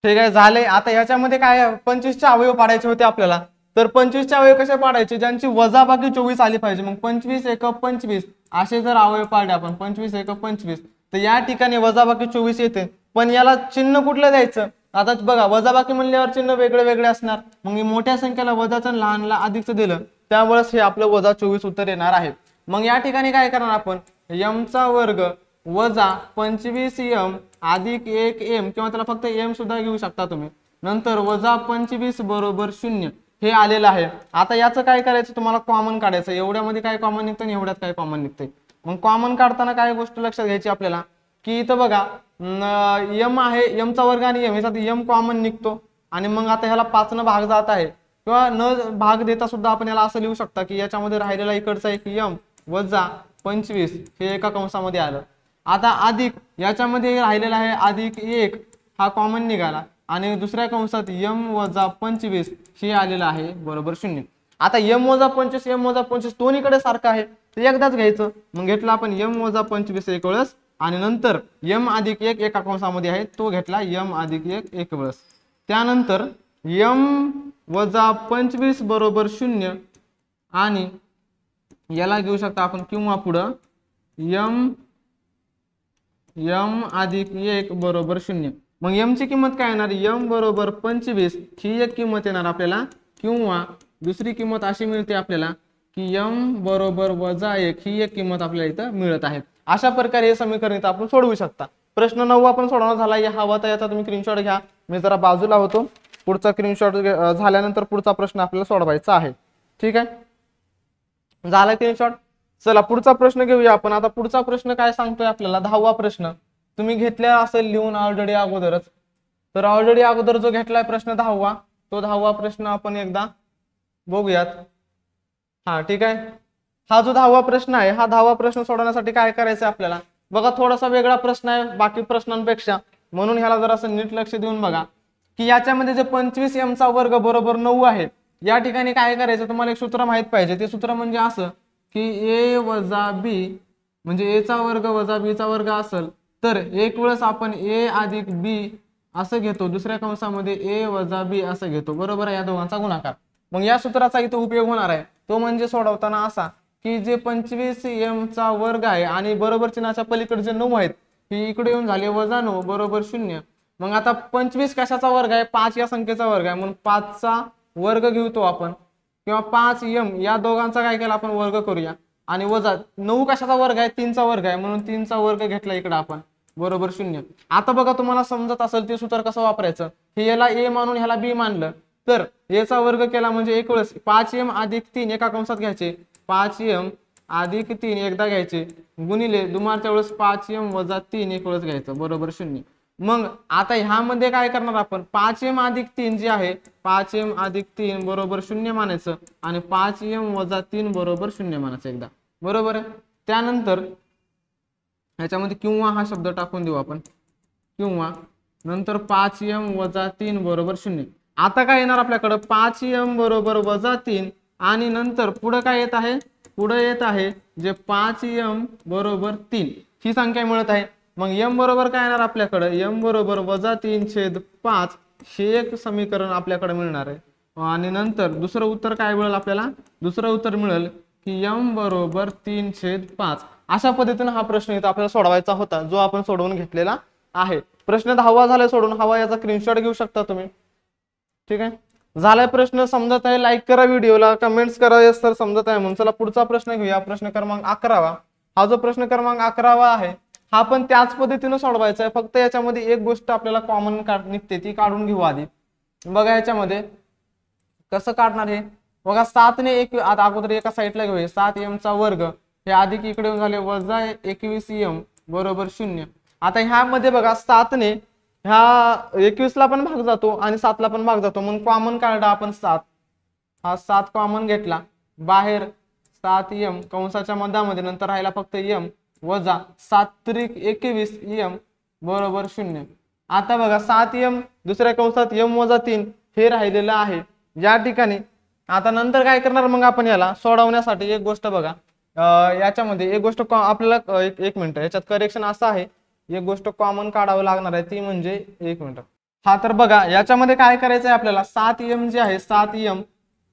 ठीक आहे झाले। आता याच्यामध्ये काय 25 चे अवयव पाडायचे होते आपल्याला, तर 25 चे अवयव कसे पाडायचे? ज्यांची वजाबाकी 24 आली पाहिजे। मग 25 एक 25 असे जर अवयव पाडले आपण 25 एक 25 तर या ठिकाणी वजाबाकी 24 येते, पण याला चिन्ह कुठलं द्यायचं? आता बघा वजाबाकी म्हणल्यावर चिन्ह वेगळे वेगळे असणार, मग मोठ्या संख्येला वजाचं लहानला अधिकचं दिलं त्यामुळेच हे आपलं वजा 24 उत्तर येणार आहे। मग या ठिकाणी काय करणार आपण, m चा वर्ग वजा 25m अधिक 1m किंवा त्याला फक्त m सुद्धा घेऊ शकता तुम्ही, नंतर वजा 25 बरोबर 0 हे आलेलं आहे। आता याचं काय करायचं, तुम्हाला कॉमन काढायचं। एवढ्यामध्ये काय कॉमन निघतं आणि एवढ्यात काय कॉमन निघतंय। मग कॉमन काढताना काय गोष्ट लक्षात घ्यायची आपल्याला की इथं बघा m आहे, m चा वर्ग आणि m ह्याच्यात m कॉमन निघतो आणि मग आता ह्याला 5 न भाग जात आहे किंवा न भाग देता सुद्धा आपण याला असं लिहू शकता की याच्यामध्ये राहिलेला इकडचा एक m वजा 25 हे एका कंसामध्ये आलं। आता अधिक याच्यामध्ये राहिलेला आहे अधिक 1 हा कॉमन निघाला आणि दुसऱ्या कंसात m वजा 25 हे आलेलं आहे बरोबर 0। आता m वजा 25 दोन्हीकडे सारखं आहे ते एकदाच घ्यायचं, मग घेतला आपण m वजा 25 एक वेळेस आणि नंतर m अधिक 1 एका कंसामध्ये आहे तो घेतला m अधिक 1 एक वेळेस, त्यानंतर m वजा 25 बरोबर 0 आणि याला घेऊ शकता आपण किंवा पुढं m अधिक 1 बरोबर 0। मग m ची किंमत काय येणार, m बरोबर 25 ही एक किंमत येणार आपल्याला, किंवा दुसरी किंमत अशी मिळते आपल्याला की m बरोबर वजा 1 ही एक किंमत आपल्याला इथं मिळत आहे। अशा प्रकारे हे समीकरण इथं आपण सोडवू शकता। प्रश्न 9 आपण सोडवणार झाला, या हवा तर याचा तुम्ही स्क्रीनशॉट घ्या, मी जरा बाजूला होतो। पुढचा स्क्रीनशॉट झाल्यानंतर पुढचा प्रश्न आपल्याला सोडवायचा आहे, ठीक आहे झाला स्क्रीनशॉट। चला पुढचा प्रश्न घेऊया आपण। आता पुढचा प्रश्न काय सांगतोय आपल्याला, 10वा प्रश्न तुम्ही घेतला असेल लिहून ऑलरेडी अगोदरच, तर ऑलरेडी अगोदर जो घेतलाय प्रश्न 10वा तो 10वा प्रश्न आपण एकदा बघूयात। हा ठीक आहे, हा जो 10वा प्रश्न आहे हा 10वा प्रश्न सोडवण्यासाठी काय करायचं आपल्याला बघा, थोडासा वेगळा प्रश्न आहे बाकी प्रश्नांपेक्षा, म्हणून ह्याला जरा नीट लक्ष देऊन बघा की याच्यामध्ये जे 25m चा वर्ग बरोबर 9 आहे, या ठिकाणी काय करायचं तुम्हाला एक सूत्र माहित पाहिजे। ते सूत्र म्हणजे असं की a वजा b म्हणजे a चा वर्ग वजा b चा वर्ग असेल तर एक वेळेस आपण a अधिक b असं घेतो, दुसऱ्या कंसामध्ये a वजा b असं घेतो, बरोबर आहे, या दोघांचा गुणाकार। मग या सूत्राचा इथे उपयोग होणार आहे तो म्हणजे सोडवताना असा की जे 25m चा वर्ग आहे आणि बरोबर चिन्हाच्या पलीकडे जे 9 आहेत ही इकडे येऊन झाले वजा 9 बरोबर 0। मग आता 25 कशाचा वर्ग आहे, 5 या संख्येचा वर्ग आहे, म्हणून 5 चा वर्ग घेतो आपण किंवा 5m या दोघांचा काय केला आपण वर्ग करूया आणि वजा 9 कशाचा वर्ग आहे, 3 चा वर्ग आहे, म्हणून 3 चा वर्ग घेतला इकडे आपण बरोबर 0। आता बघा तुम्हाला समजत असेल ते सूत्र कसं वापरायचं, हे याला a मानून ह्याला b मानलं तर याचा वर्ग केला म्हणजे एक वेळेस 5m अधिक 3 एका कंसात घ्यायचे, 5m अधिक 3 एकदा घ्यायचे, गुणिले दुमारच्या वेळेस 5m वजा 3 एक वेळेस घ्यायचं, बरोबर 0. मग आता ह्यामध्ये काय करणार आपण, 5m अधिक 3 जे आहे 5m अधिक 3 बरोबर 0 मानायचं आणि 5m वजा 3 बरोबर 0 मानायचं एकदा, बरोबर आहे. त्यानंतर ह्याच्यामध्ये किंवा हा शब्द टाकून देऊ आपण, किंवा नंतर 5m वजा 3 बरोबर 0. आता काय येणार आपल्याकडे, 5m बरोबर वजा 3 आणि नंतर पुढे काय येत आहे, पुढे येत आहे जे 5m बरोबर 3 ही संख्या मिळत आहे. मग m बरोबर काय येणार आपल्याकडे, m बरोबर वजा 3/5 हे एक समीकरण आपल्याकडे मिळणार आहे. आणि नंतर दुसरं उत्तर काय मिळेल आपल्याला, दुसरं उत्तर मिळेल की m बरोबर 3/5. अशा पद्धतीने हा प्रश्न इथं आपल्याला सोडवायचा होता, जो आपण सोडवून घेतलेला आहे. प्रश्न 10वा झालाय सोडून, हवा याचा स्क्रीनशॉट घेऊ शकता तुम्ही. ठीक आहे, झालाय प्रश्न, समजत आहे लाईक करा, व्हिडिओला कमेंट्स करा यस सर समजत आहे म्हणून. चला पुढचा प्रश्न घेऊया, प्रश्न क्रमांक 11वा. हा जो प्रश्न क्रमांक 11वा आहे हा पण त्याच पद्धतीने सोडवायचा आहे, फक्त याच्यामध्ये एक गोष्ट आपल्याला कॉमन निघते ती काढून घेऊ आधी. बघा याच्यामध्ये कसं काढणार हे बघा, 7 ने एक आता अगोदर एका साईडला घेऊया, 7m चा वर्ग हे अधिक इकडे येऊन झाले वजा 21m बरोबर 0. आता ह्यामध्ये बघा 7 ने ह्या 21 ला पण भाग जातो आणि 7 ला पण भाग जातो, मग कॉमन काढला आपण 7, हा 7 कॉमन घेतला, बाहेर 7m कंसाच्या मधामध्ये, नंतर राहिला फक्त m वजा 7×21m बरोबर 0. आता बघा 7m दुसऱ्या कंसात m वजा 3 हे राहिलेलं आहे या ठिकाणी. आता नंतर काय करणार मग आपण याला सोडवण्यासाठी एक गोष्ट बघा, याच्यामध्ये एक गोष्ट आपल्याला एक मिनिट याच्यात करेक्शन असं आहे, एक गोष्ट कॉमन काढावं लागणार आहे ती म्हणजे एक मिनिट. हा तर बघा याच्यामध्ये काय करायचं आहे आपल्याला, 7m जे आहे 7m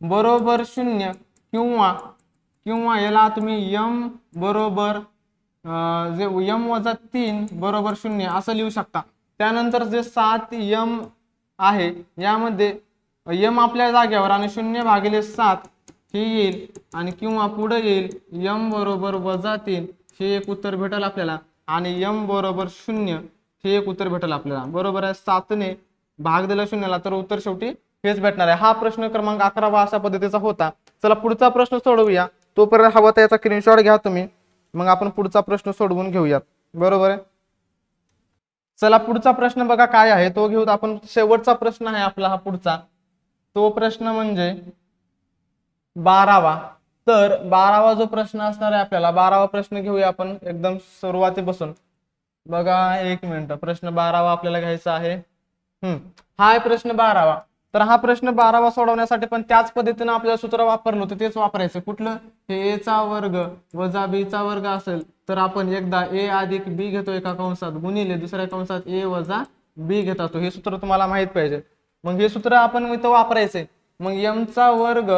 बरोबर 0 किंवा याला तुम्ही m बरोबर जे m वजा 3 बरोबर 0 असं लिहू शकता. त्यानंतर जे 7m आहे यामध्ये m आपल्या जागेवर आणि 0/7 हे येईल आणि किंवा पुढे येईल m बरोबर वजा 3 हे एक उत्तर भेटेल आपल्याला आणि m बरोबर 0 हे एक उत्तर भेटेल आपल्याला, बरोबर आहे. 7 ने भाग दिला 0ला तर उत्तर शेवटी हेच भेटणार आहे. हा प्रश्न क्रमांक 11वा अशा पद्धतीचा होता. चला पुढचा प्रश्न सोडवूया, तोपर्यंत हवा तर याचा स्क्रीनशॉट घ्या तुम्ही, मग आपण पुढचा प्रश्न सोडवून घेऊयात, बरोबर आहे. चला पुढचा प्रश्न बघा काय आहे तो घेऊत आपण. शेवटचा प्रश्न आहे आपला हा पुढचा, तो प्रश्न म्हणजे 12वा. तर 12वा जो प्रश्न असणार आहे आपल्याला, 12वा प्रश्न घेऊया आपण एकदम सुरुवातीपासून. बघा एक मिनिट, प्रश्न 12वा आपल्याला घ्यायचा आहे. हा आहे प्रश्न 12वा. तर हा प्रश्न 12वा सोडवण्यासाठी पण त्याच पद्धतीने आपल्याला सूत्र वापरलं होतं तेच वापरायचं. कुठलं, हे a चा वर्ग वजा b चा वर्ग असेल तर आपण एकदा a अधिक b घेतो एका कंसात, गुणिले दुसऱ्या कंसात a वजा b घेतो. हे सूत्र तुम्हाला माहित पाहिजे. मग हे सूत्र आपण इथं वापरायचे. मग m चा वर्ग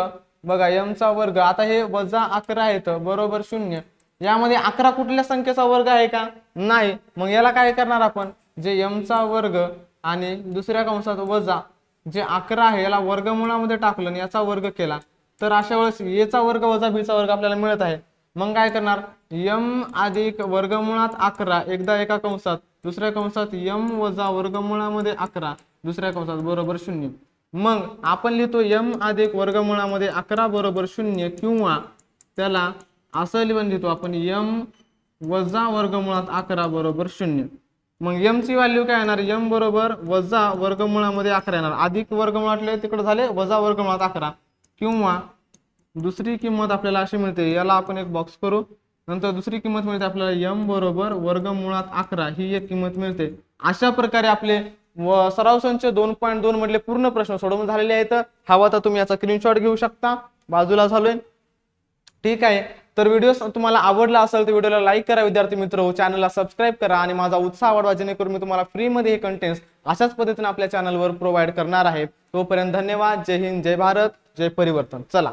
बघा, m चा वर्ग आता हे वजा 11 येतं बरोबर 0. यामध्ये 11 कुठल्या संख्येचा वर्ग आहे का, नाही. मग याला काय करणार आपण, जे m चा वर्ग आणि दुसऱ्या कंसात वजा जे 11 आहे याला वर्गमूळामध्ये टाकलं आणि याचा वर्ग केला तर अशा वेळेस a चा वर्ग वजा b चा वर्ग आपल्याला मिळत आहे. मग काय करणार, m अधिक वर्गमुळात 11 एकदा एका कंसात, दुसऱ्या कंसात m वजा वर्गमुळामध्ये 11 दुसऱ्या कंसात बरोबर 0. मग आपण लिहितो m अधिक वर्गमुळामध्ये 11 बरोबर 0 किंवा त्याला असं लिहितो आपण m वजा वर्गमुळात 11 बरोबर 0. मग m ची व्हॅल्यू काय येणार, m बरोबर वजा वर्गमुळामध्ये 11 येणार, अधिक वर्गमुळातले तिकडे झाले वजा वर्गमुळात 11 किंवा दुसरी किंमत आपल्याला अशी मिळते, याला आपण एक बॉक्स करू. नंतर दुसरी किंमत मिळते आपल्याला m बरोबर वर्गमुळात 11 ही एक किंमत मिळते. अशा प्रकारे आपले सराव संच 2.2 मधले पूर्ण प्रश्न सोडवून झालेले आहेत. हवा तर तुम्ही याचा स्क्रीनशॉट घेऊ शकता, बाजूला झालोय. ठीक आहे, तर व्हिडिओ तुम्हाला आवडला असेल तर व्हिडिओला लाईक करा विद्यार्थी मित्र, चॅनलला सबस्क्राईब करा आणि माझा उत्साह वाढवा जेणेकरून मी तुम्हाला फ्री मध्ये हे कंटेंट्स अशाच पद्धतीने आपल्या चॅनलवर प्रोव्हाइड करणार आहे. तोपर्यंत धन्यवाद. जय हिंद, जय भारत, जय परिवर्तन. चला.